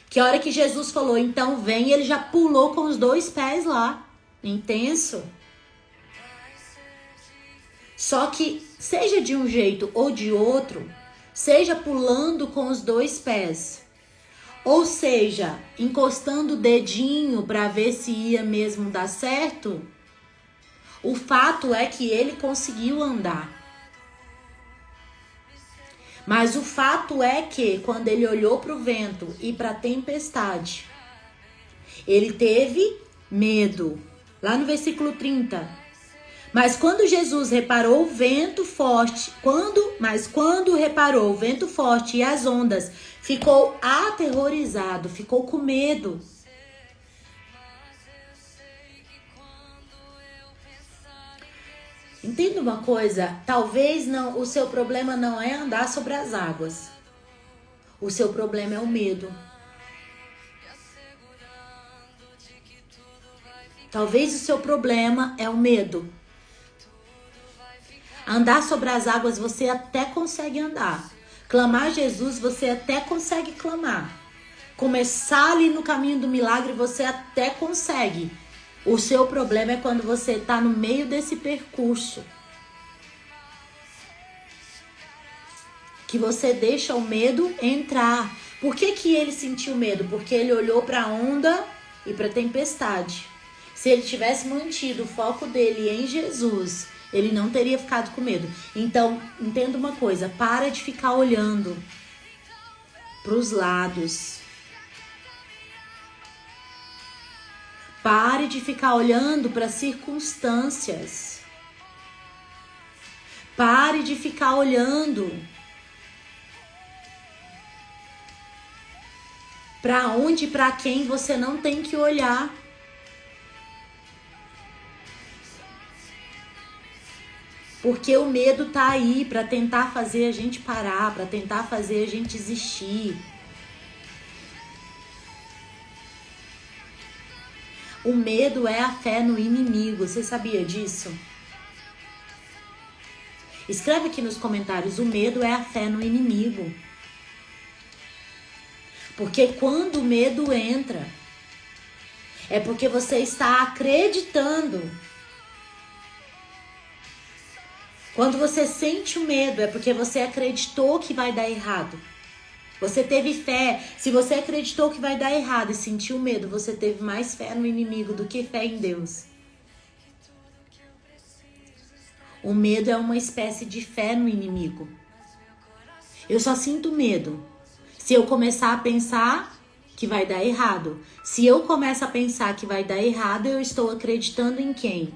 que a hora que Jesus falou, então vem, ele já pulou com os 2 pés lá. Intenso. Só que, seja de um jeito ou de outro, seja pulando com os 2 pés, ou seja, encostando o dedinho para ver se ia mesmo dar certo, o fato é que ele conseguiu andar. Mas o fato é que quando ele olhou para o vento e para a tempestade, ele teve medo. Lá no versículo 30. Mas quando Jesus reparou o vento forte, quando reparou o vento forte e as ondas, ficou aterrorizado, ficou com medo. Entenda uma coisa, talvez não, o seu problema não é andar sobre as águas. O seu problema é o medo. Talvez o seu problema é o medo. Andar sobre as águas você até consegue andar. Clamar a Jesus você até consegue clamar. Começar ali no caminho do milagre você até consegue. O seu problema é quando você está no meio desse percurso. Que você deixa o medo entrar. Por que ele sentiu medo? Porque ele olhou para a onda e para a tempestade. Se ele tivesse mantido o foco dele em Jesus, ele não teria ficado com medo. Então, entenda uma coisa, para de ficar olhando para os lados. Pare de ficar olhando para as circunstâncias. Pare de ficar olhando para onde e para quem você não tem que olhar. Porque o medo tá aí para tentar fazer a gente parar, para tentar fazer a gente desistir. O medo é a fé no inimigo. Você sabia disso? Escreve aqui nos comentários. O medo é a fé no inimigo. Porque quando o medo entra, é porque você está acreditando. Quando você sente o medo, é porque você acreditou que vai dar errado. Você teve fé. Se você acreditou que vai dar errado e sentiu medo, você teve mais fé no inimigo do que fé em Deus. O medo é uma espécie de fé no inimigo. Eu só sinto medo se eu começar a pensar que vai dar errado. Se eu começo a pensar que vai dar errado, eu estou acreditando em quem?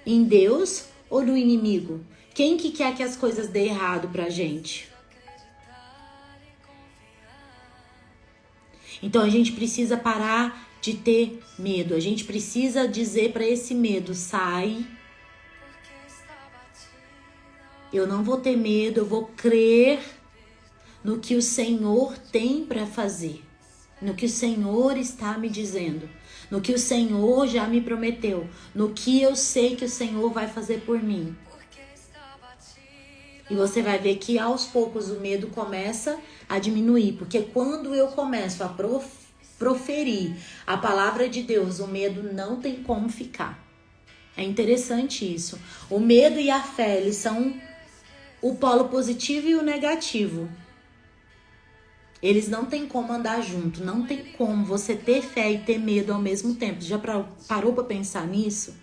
Em Deus ou no inimigo? Quem que quer que as coisas dê errado pra gente? Então a gente precisa parar de ter medo. A gente precisa dizer para esse medo, sai. Eu não vou ter medo, eu vou crer no que o Senhor tem para fazer. No que o Senhor está me dizendo. No que o Senhor já me prometeu. No que eu sei que o Senhor vai fazer por mim. E você vai ver que aos poucos o medo começa a diminuir. Porque quando eu começo a proferir a palavra de Deus, o medo não tem como ficar. É interessante isso. O medo e a fé, eles são o polo positivo e o negativo. Eles não têm como andar junto. Não tem como você ter fé e ter medo ao mesmo tempo. Já parou para pensar nisso?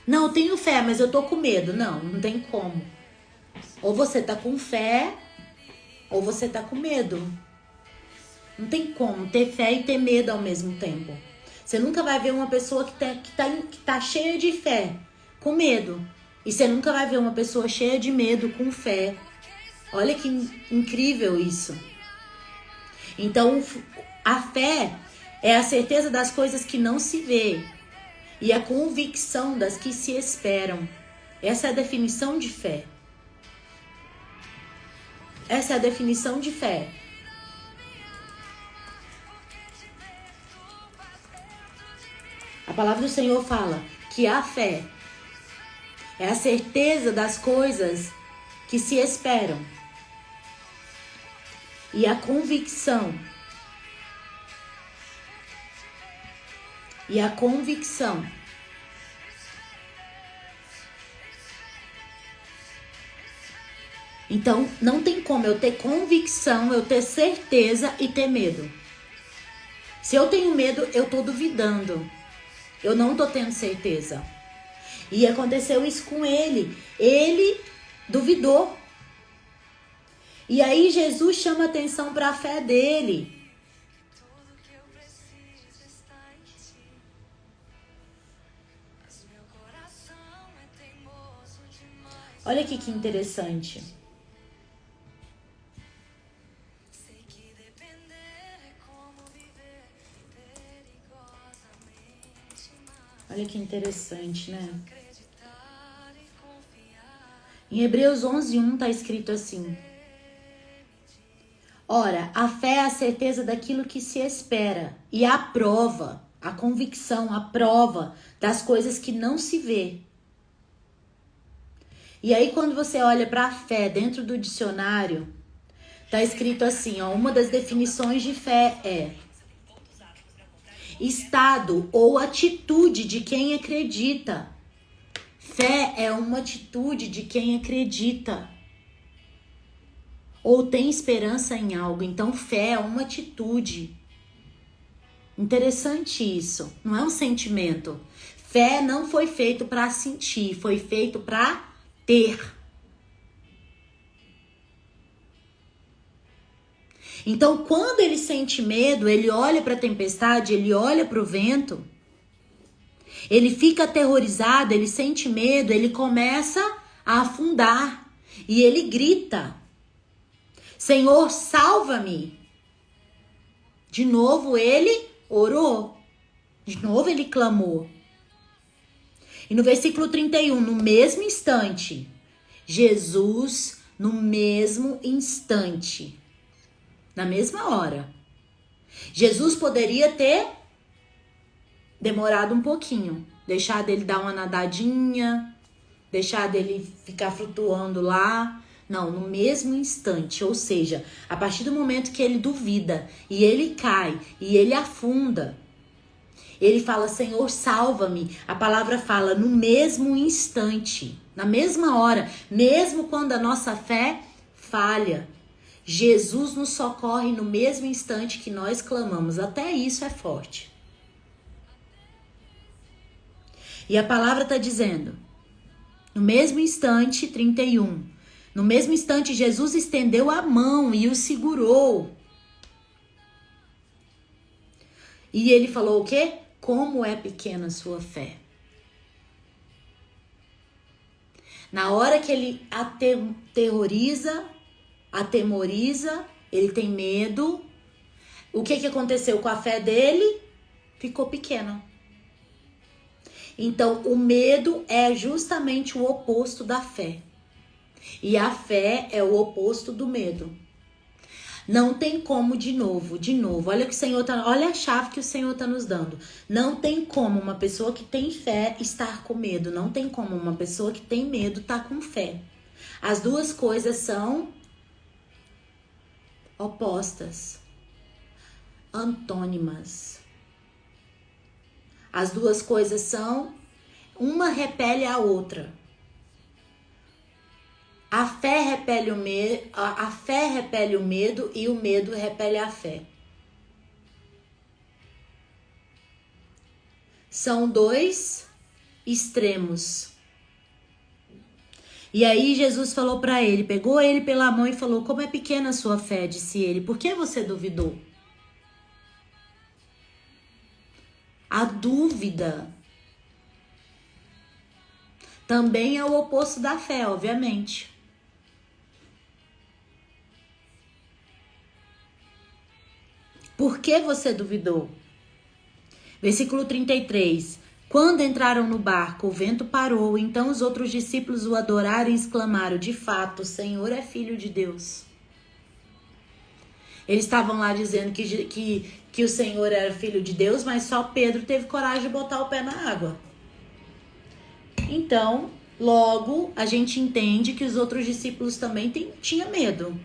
Não, eu tenho fé, mas eu tô com medo. Não, não tem como. Ou você tá com fé, ou você tá com medo. Não tem como ter fé e ter medo ao mesmo tempo. Você nunca vai ver uma pessoa que tá cheia de fé, com medo. E você nunca vai ver uma pessoa cheia de medo, com fé. Olha que incrível isso. Então, a fé é a certeza das coisas que não se vê. E a convicção das que se esperam. Essa é a definição de fé. Essa é a definição de fé. A palavra do Senhor fala que a fé é a certeza das coisas que se esperam. E a convicção. Então, não tem como eu ter convicção, eu ter certeza e ter medo. Se eu tenho medo, eu tô duvidando. Eu não tô tendo certeza. E aconteceu isso com ele. Ele duvidou. E aí Jesus chama atenção para a fé dele. Olha aqui que interessante. Olha que interessante, né? Em Hebreus 11:1 está escrito assim: ora, a fé é a certeza daquilo que se espera e a prova, a convicção, a prova das coisas que não se vê. E aí quando você olha para a fé dentro do dicionário, tá escrito assim, ó, uma das definições de fé é estado ou atitude de quem acredita. Fé é uma atitude de quem acredita ou tem esperança em algo. Então, fé é uma atitude. Interessante isso. Não é um sentimento. Fé não foi feito para sentir, foi feito para ter. Então, quando ele sente medo, ele olha para a tempestade, ele olha para o vento, ele fica aterrorizado, ele sente medo, ele começa a afundar e ele grita: Senhor, salva-me. De novo ele orou, de novo ele clamou. E no versículo 31, no mesmo instante, Jesus, no mesmo instante, na mesma hora, Jesus poderia ter demorado um pouquinho, deixar dele dar uma nadadinha, deixar dele ficar flutuando lá. Não, no mesmo instante, ou seja, a partir do momento que ele duvida e ele cai e ele afunda, ele fala: Senhor, salva-me. A palavra fala no mesmo instante, na mesma hora, mesmo quando a nossa fé falha, Jesus nos socorre no mesmo instante que nós clamamos. Até isso é forte. E a palavra está dizendo, no mesmo instante, 31, no mesmo instante Jesus estendeu a mão e o segurou. E ele falou o quê? Como é pequena a sua fé. Na hora que ele atemoriza, ele tem medo, o que aconteceu com a fé dele? Ficou pequena. Então, o medo é justamente o oposto da fé. E a fé é o oposto do medo. Não tem como, de novo, olha que o Senhor olha a chave que o Senhor está nos dando. Não tem como uma pessoa que tem fé estar com medo. Não tem como uma pessoa que tem medo estar com fé. As duas coisas são opostas, antônimas. As duas coisas são, uma repele a outra. A fé repele o medo e o medo repele a fé. São dois extremos. E aí Jesus falou para ele, pegou ele pela mão e falou: como é pequena a sua fé, disse ele, por que você duvidou? A dúvida também é o oposto da fé, obviamente. Por que você duvidou? Versículo 33. Quando entraram no barco, o vento parou, então os outros discípulos o adoraram e exclamaram: de fato, o Senhor é Filho de Deus. Eles estavam lá dizendo que o Senhor era Filho de Deus, mas só Pedro teve coragem de botar o pé na água. Então, logo, a gente entende que os outros discípulos também tinham medo.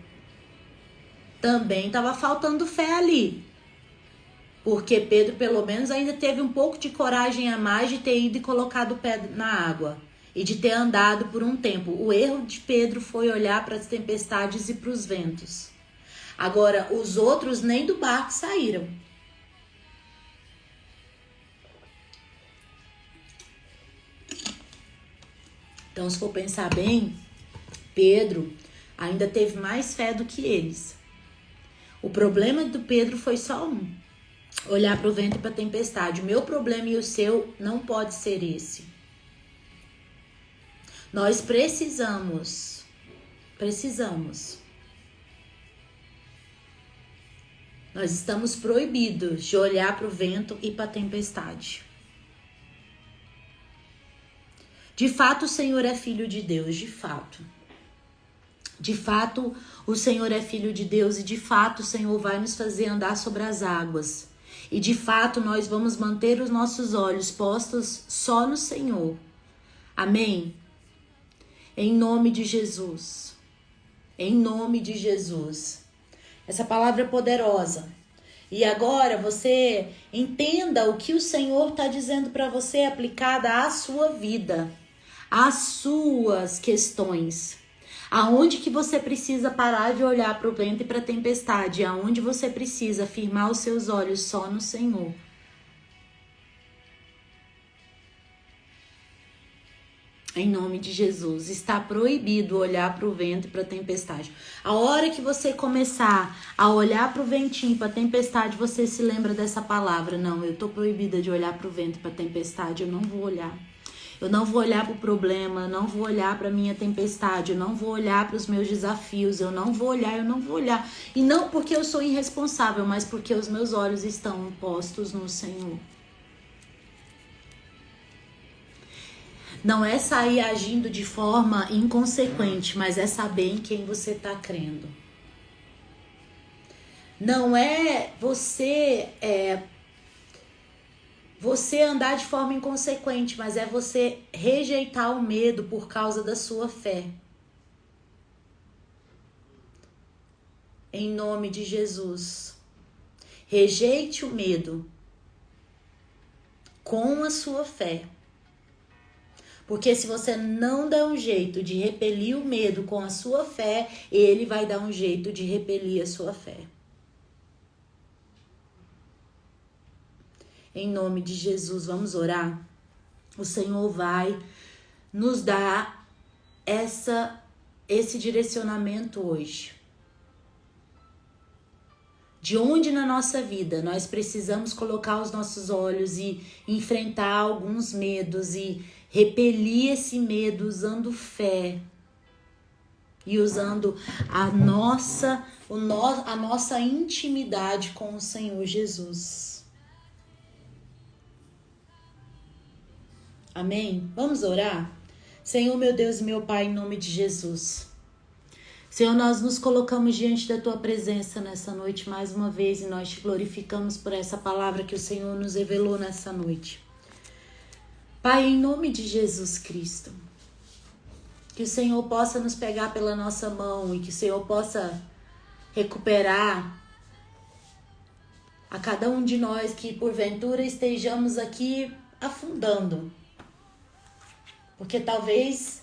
Também estava faltando fé ali. Porque Pedro, pelo menos, ainda teve um pouco de coragem a mais de ter ido e colocado o pé na água. E de ter andado por um tempo. O erro de Pedro foi olhar para as tempestades e para os ventos. Agora, os outros nem do barco saíram. Então, se for pensar bem, Pedro ainda teve mais fé do que eles. O problema do Pedro foi só um: olhar para o vento e para a tempestade. O meu problema e o seu não pode ser esse. Nós precisamos. Nós estamos proibidos de olhar para o vento e para a tempestade. De fato, o Senhor é filho de Deus, de fato. De fato, o Senhor é filho de Deus e de fato o Senhor vai nos fazer andar sobre as águas. E de fato nós vamos manter os nossos olhos postos só no Senhor. Amém? Em nome de Jesus. Em nome de Jesus. Essa palavra é poderosa. E agora você entenda o que o Senhor está dizendo para você aplicada à sua vida, às suas questões. Aonde que você precisa parar de olhar para o vento e para a tempestade? Aonde você precisa firmar os seus olhos só no Senhor? Em nome de Jesus, está proibido olhar para o vento e para a tempestade. A hora que você começar a olhar para o ventinho, para a tempestade, você se lembra dessa palavra. Não, eu estou proibida de olhar para o vento e para a tempestade, eu não vou olhar. Eu não vou olhar para o problema, eu não vou olhar para a minha tempestade, eu não vou olhar para os meus desafios, eu não vou olhar. E não porque eu sou irresponsável, mas porque os meus olhos estão postos no Senhor. Não é sair agindo de forma inconsequente, mas é saber em quem você está crendo. Não é você andar de forma inconsequente, mas é você rejeitar o medo por causa da sua fé. Em nome de Jesus. Rejeite o medo com a sua fé. Porque se você não der um jeito de repelir o medo com a sua fé, ele vai dar um jeito de repelir a sua fé. Em nome de Jesus, vamos orar? O Senhor vai nos dar esse direcionamento hoje. De onde na nossa vida nós precisamos colocar os nossos olhos e enfrentar alguns medos e repelir esse medo usando fé e usando a nossa intimidade com o Senhor Jesus. Amém? Vamos orar? Senhor, meu Deus e meu Pai, em nome de Jesus. Senhor, nós nos colocamos diante da Tua presença nessa noite mais uma vez e nós te glorificamos por essa palavra que o Senhor nos revelou nessa noite. Pai, em nome de Jesus Cristo, que o Senhor possa nos pegar pela nossa mão e que o Senhor possa recuperar a cada um de nós que porventura estejamos aqui afundando. Porque talvez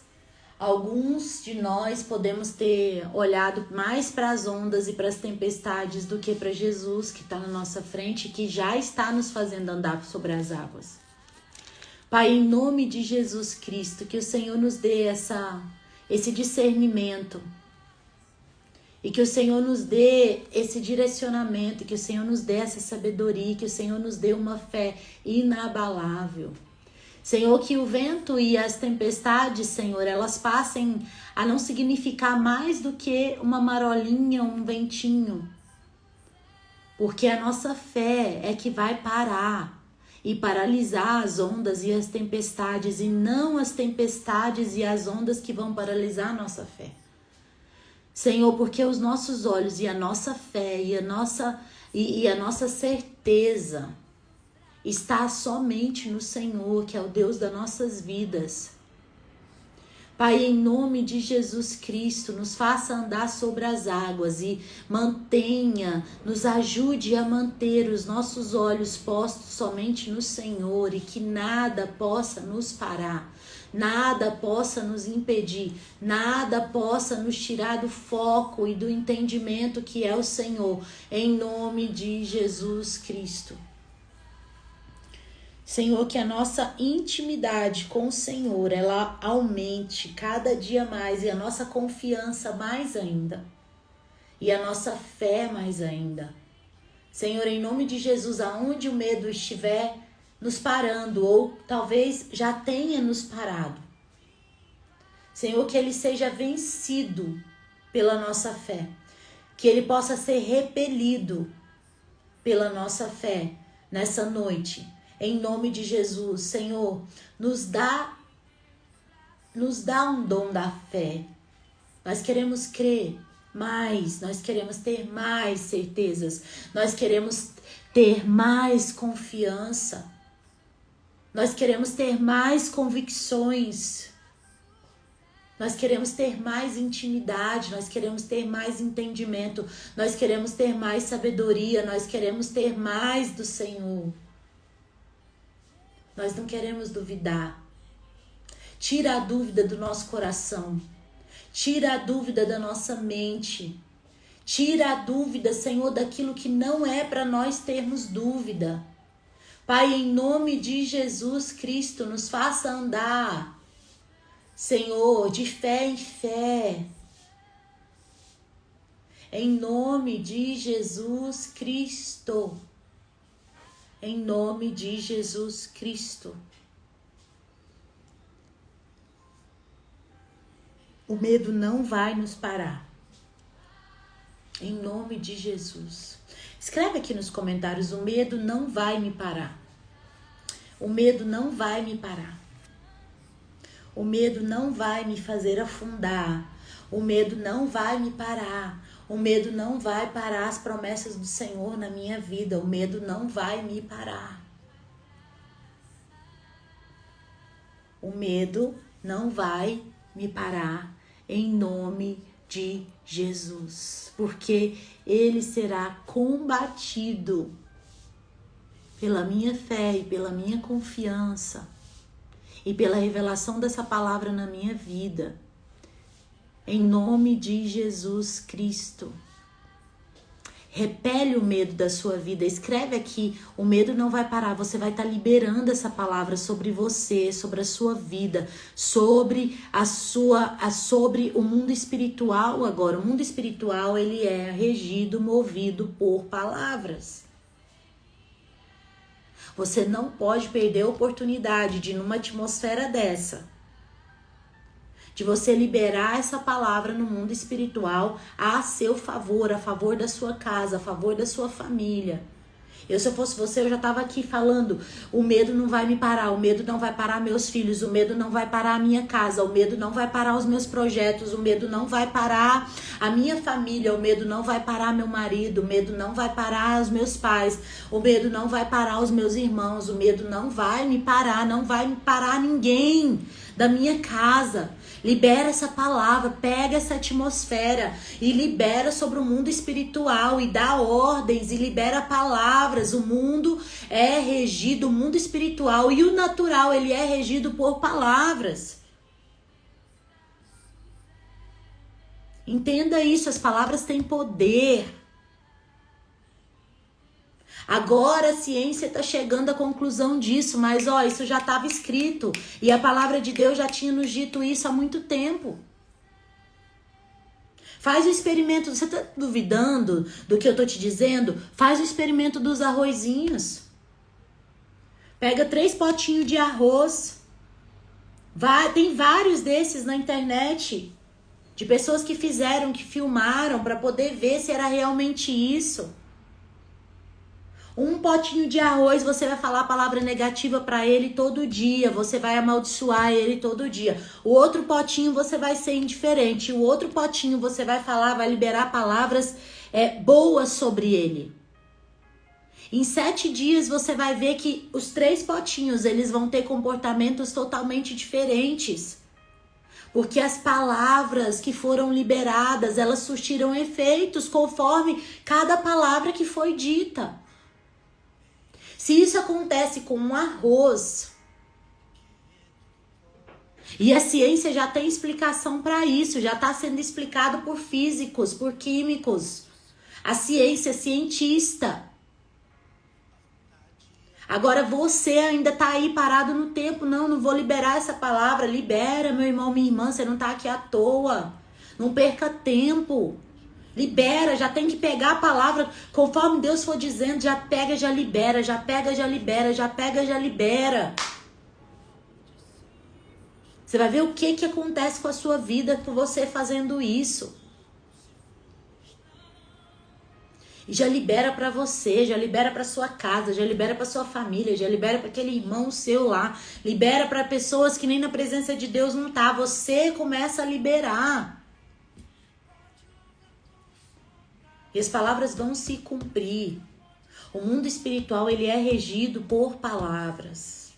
alguns de nós podemos ter olhado mais para as ondas e para as tempestades do que para Jesus que está na nossa frente e que já está nos fazendo andar sobre as águas. Pai, em nome de Jesus Cristo, que o Senhor nos dê esse discernimento e que o Senhor nos dê esse direcionamento, que o Senhor nos dê essa sabedoria, que o Senhor nos dê uma fé inabalável. Senhor, que o vento e as tempestades, Senhor, elas passem a não significar mais do que uma marolinha, um ventinho. Porque a nossa fé é que vai parar e paralisar as ondas e as tempestades, e não as tempestades e as ondas que vão paralisar a nossa fé. Senhor, porque os nossos olhos e a nossa fé e a nossa certeza está somente no Senhor, que é o Deus das nossas vidas. Pai, em nome de Jesus Cristo, nos faça andar sobre as águas e nos ajude a manter os nossos olhos postos somente no Senhor e que nada possa nos parar, nada possa nos impedir, nada possa nos tirar do foco e do entendimento que é o Senhor, em nome de Jesus Cristo. Senhor, que a nossa intimidade com o Senhor, ela aumente cada dia mais e a nossa confiança mais ainda e a nossa fé mais ainda. Senhor, em nome de Jesus, aonde o medo estiver nos parando ou talvez já tenha nos parado, Senhor, que ele seja vencido pela nossa fé, que ele possa ser repelido pela nossa fé nessa noite. Em nome de Jesus, Senhor, nos dá um dom da fé. Nós queremos crer mais, nós queremos ter mais certezas, nós queremos ter mais confiança, nós queremos ter mais convicções, nós queremos ter mais intimidade, nós queremos ter mais entendimento, nós queremos ter mais sabedoria, nós queremos ter mais do Senhor. Nós não queremos duvidar. Tira a dúvida do nosso coração. Tira a dúvida da nossa mente. Tira a dúvida, Senhor, daquilo que não é para nós termos dúvida. Pai, em nome de Jesus Cristo, nos faça andar, Senhor, de fé em fé. Em nome de Jesus Cristo. Em nome de Jesus Cristo. O medo não vai nos parar. Em nome de Jesus. Escreve aqui nos comentários, o medo não vai me parar. O medo não vai me parar. O medo não vai me fazer afundar. O medo não vai me parar. O medo não vai parar as promessas do Senhor na minha vida. O medo não vai me parar. O medo não vai me parar em nome de Jesus. Porque ele será combatido pela minha fé e pela minha confiança e pela revelação dessa palavra na minha vida. Em nome de Jesus Cristo. Repele o medo da sua vida. Escreve aqui, o medo não vai parar. Você vai estar liberando essa palavra sobre você, sobre a sua vida, sobre o mundo espiritual agora. O mundo espiritual, ele é regido, movido por palavras. Você não pode perder a oportunidade de, numa atmosfera dessa, de você liberar essa palavra no mundo espiritual a seu favor, a favor da sua casa, a favor da sua família. Se eu fosse você, eu já estava aqui falando, o medo não vai me parar, o medo não vai parar meus filhos, o medo não vai parar a minha casa, o medo não vai parar os meus projetos, o medo não vai parar a minha família, o medo não vai parar meu marido, o medo não vai parar os meus pais, o medo não vai parar os meus irmãos, o medo não vai me parar, não vai me parar ninguém da minha casa. Libera essa palavra, pega essa atmosfera e libera sobre o mundo espiritual e dá ordens e libera palavras. O mundo é regido, o mundo espiritual e o natural, ele é regido por palavras. Entenda isso, as palavras têm poder. Agora a ciência está chegando à conclusão disso, mas isso já estava escrito. E a palavra de Deus já tinha nos dito isso há muito tempo. Faz o experimento, você está duvidando do que eu estou te dizendo? Faz o experimento dos arrozinhos. Pega 3 potinhos de arroz. Tem vários desses na internet. De pessoas que fizeram, que filmaram para poder ver se era realmente isso. Um potinho de arroz, você vai falar a palavra negativa para ele todo dia. Você vai amaldiçoar ele todo dia. O outro potinho você vai ser indiferente. O outro potinho você vai falar, vai liberar palavras boas sobre ele. Em 7 dias você vai ver que os 3 potinhos, eles vão ter comportamentos totalmente diferentes. Porque as palavras que foram liberadas, elas surtiram efeitos conforme cada palavra que foi dita. Se isso acontece com um arroz, e a ciência já tem explicação para isso, já está sendo explicado por físicos, por químicos. A ciência é cientista. Agora você ainda tá aí parado no tempo. Não vou liberar essa palavra. Libera, meu irmão, minha irmã, você não tá aqui à toa. Não perca tempo. Libera, já tem que pegar a palavra. Conforme Deus for dizendo, já pega, já libera. Já pega, já libera. Já pega, já libera. Você vai ver o que acontece com a sua vida por você fazendo isso. E já libera para você, já libera para sua casa, já libera para sua família, já libera para aquele irmão seu lá, libera para pessoas que nem na presença de Deus não tá. Você começa a liberar. E as palavras vão se cumprir. O mundo espiritual, ele é regido por palavras.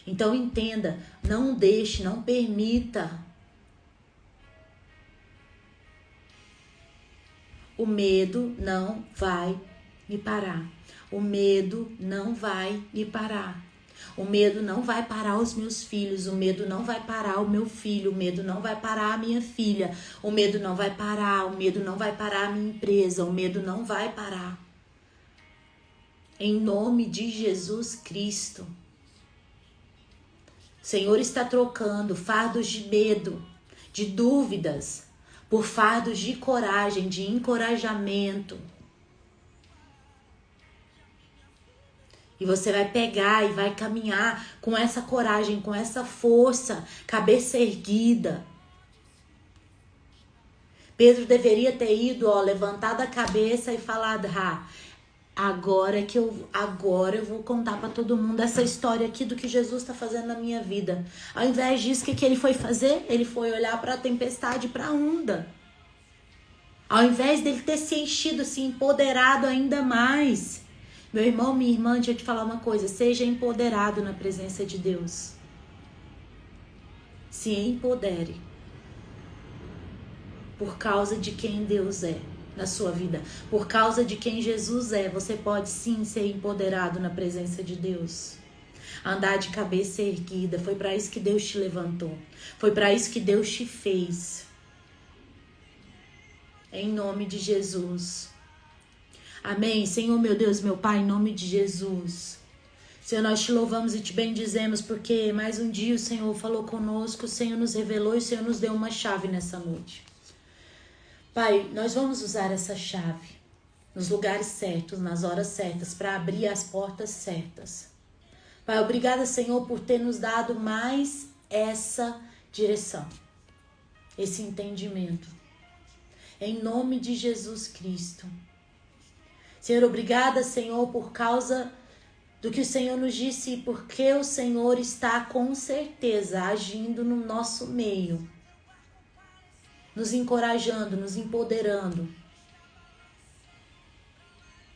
Então entenda, não deixe, não permita o medo não vai me parar. O medo não vai me parar. O medo não vai parar os meus filhos. O medo não vai parar o meu filho. O medo não vai parar a minha filha. O medo não vai parar. O medo não vai parar a minha empresa. O medo não vai parar. Em nome de Jesus Cristo. O Senhor está trocando fardos de medo, de dúvidas, por fardos de coragem, de encorajamento. E você vai pegar e vai caminhar com essa coragem, com essa força, cabeça erguida. Pedro deveria ter ido, levantado a cabeça e falado: agora eu vou contar para todo mundo essa história aqui do que Jesus está fazendo na minha vida. Ao invés disso, o que ele foi fazer? Ele foi olhar para a tempestade, para a onda. Ao invés dele ter se enchido, se empoderado ainda mais. Meu irmão, minha irmã, deixa eu te falar uma coisa. Seja empoderado na presença de Deus. Se empodere. Por causa de quem Deus é na sua vida. Por causa de quem Jesus é. Você pode sim ser empoderado na presença de Deus. Andar de cabeça erguida. Foi para isso que Deus te levantou. Foi para isso que Deus te fez. Em nome de Jesus. Amém. Senhor, meu Deus, meu Pai, em nome de Jesus. Senhor, nós te louvamos e te bendizemos porque mais um dia o Senhor falou conosco, o Senhor nos revelou e o Senhor nos deu uma chave nessa noite. Pai, nós vamos usar essa chave nos lugares certos, nas horas certas, para abrir as portas certas. Pai, obrigada, Senhor, por ter nos dado mais essa direção, esse entendimento. Em nome de Jesus Cristo. Senhor, obrigada, Senhor, por causa do que o Senhor nos disse, porque o Senhor está com certeza agindo no nosso meio, nos encorajando, nos empoderando,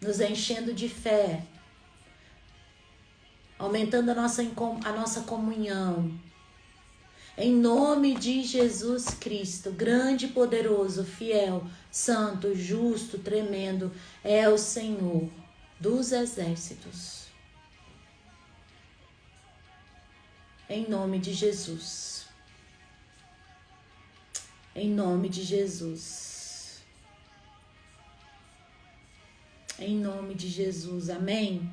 nos enchendo de fé, aumentando a nossa comunhão. Em nome de Jesus Cristo, grande, poderoso, fiel, santo, justo, tremendo, é o Senhor dos exércitos. Em nome de Jesus. Em nome de Jesus. Em nome de Jesus. Amém?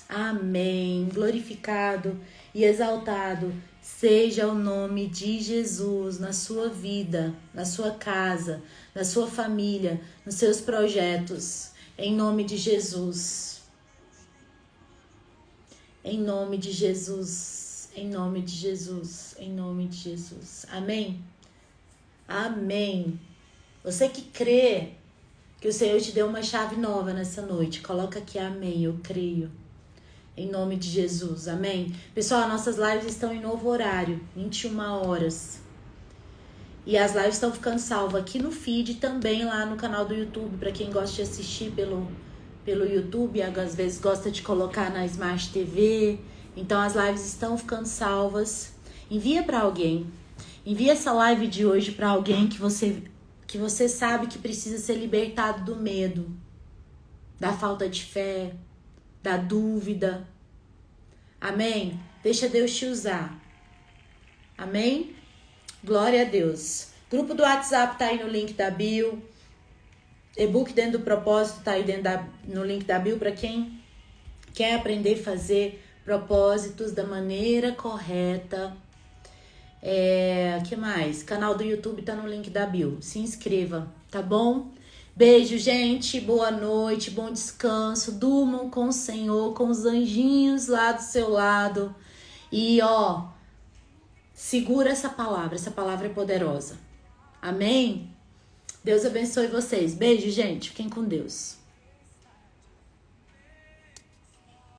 Amém. Glorificado e exaltado seja o nome de Jesus na sua vida, na sua casa, na sua família, nos seus projetos. Em nome de Jesus. Em nome de Jesus. Em nome de Jesus. Em nome de Jesus. Amém? Amém. Você que crê que o Senhor te deu uma chave nova nessa noite, coloca aqui amém, eu creio. Em nome de Jesus, amém? Pessoal, nossas lives estão em novo horário, 21 horas. E as lives estão ficando salvas aqui no feed, também lá no canal do YouTube, para quem gosta de assistir pelo YouTube, às vezes gosta de colocar na Smart TV. Então as lives estão ficando salvas. Envia para alguém. Envia essa live de hoje para alguém que você sabe que precisa ser libertado do medo, da falta de fé, da dúvida. Amém? Deixa Deus te usar. Amém? Glória a Deus. Grupo do WhatsApp tá aí no link da bio. E-book dentro do propósito tá aí no link da bio para quem quer aprender a fazer propósitos da maneira correta. Que mais? Canal do YouTube tá no link da bio. Se inscreva, tá bom? Beijo, gente. Boa noite, bom descanso. Durmam com o Senhor, com os anjinhos lá do seu lado. E segura essa palavra é poderosa. Amém? Deus abençoe vocês. Beijo, gente. Fiquem com Deus.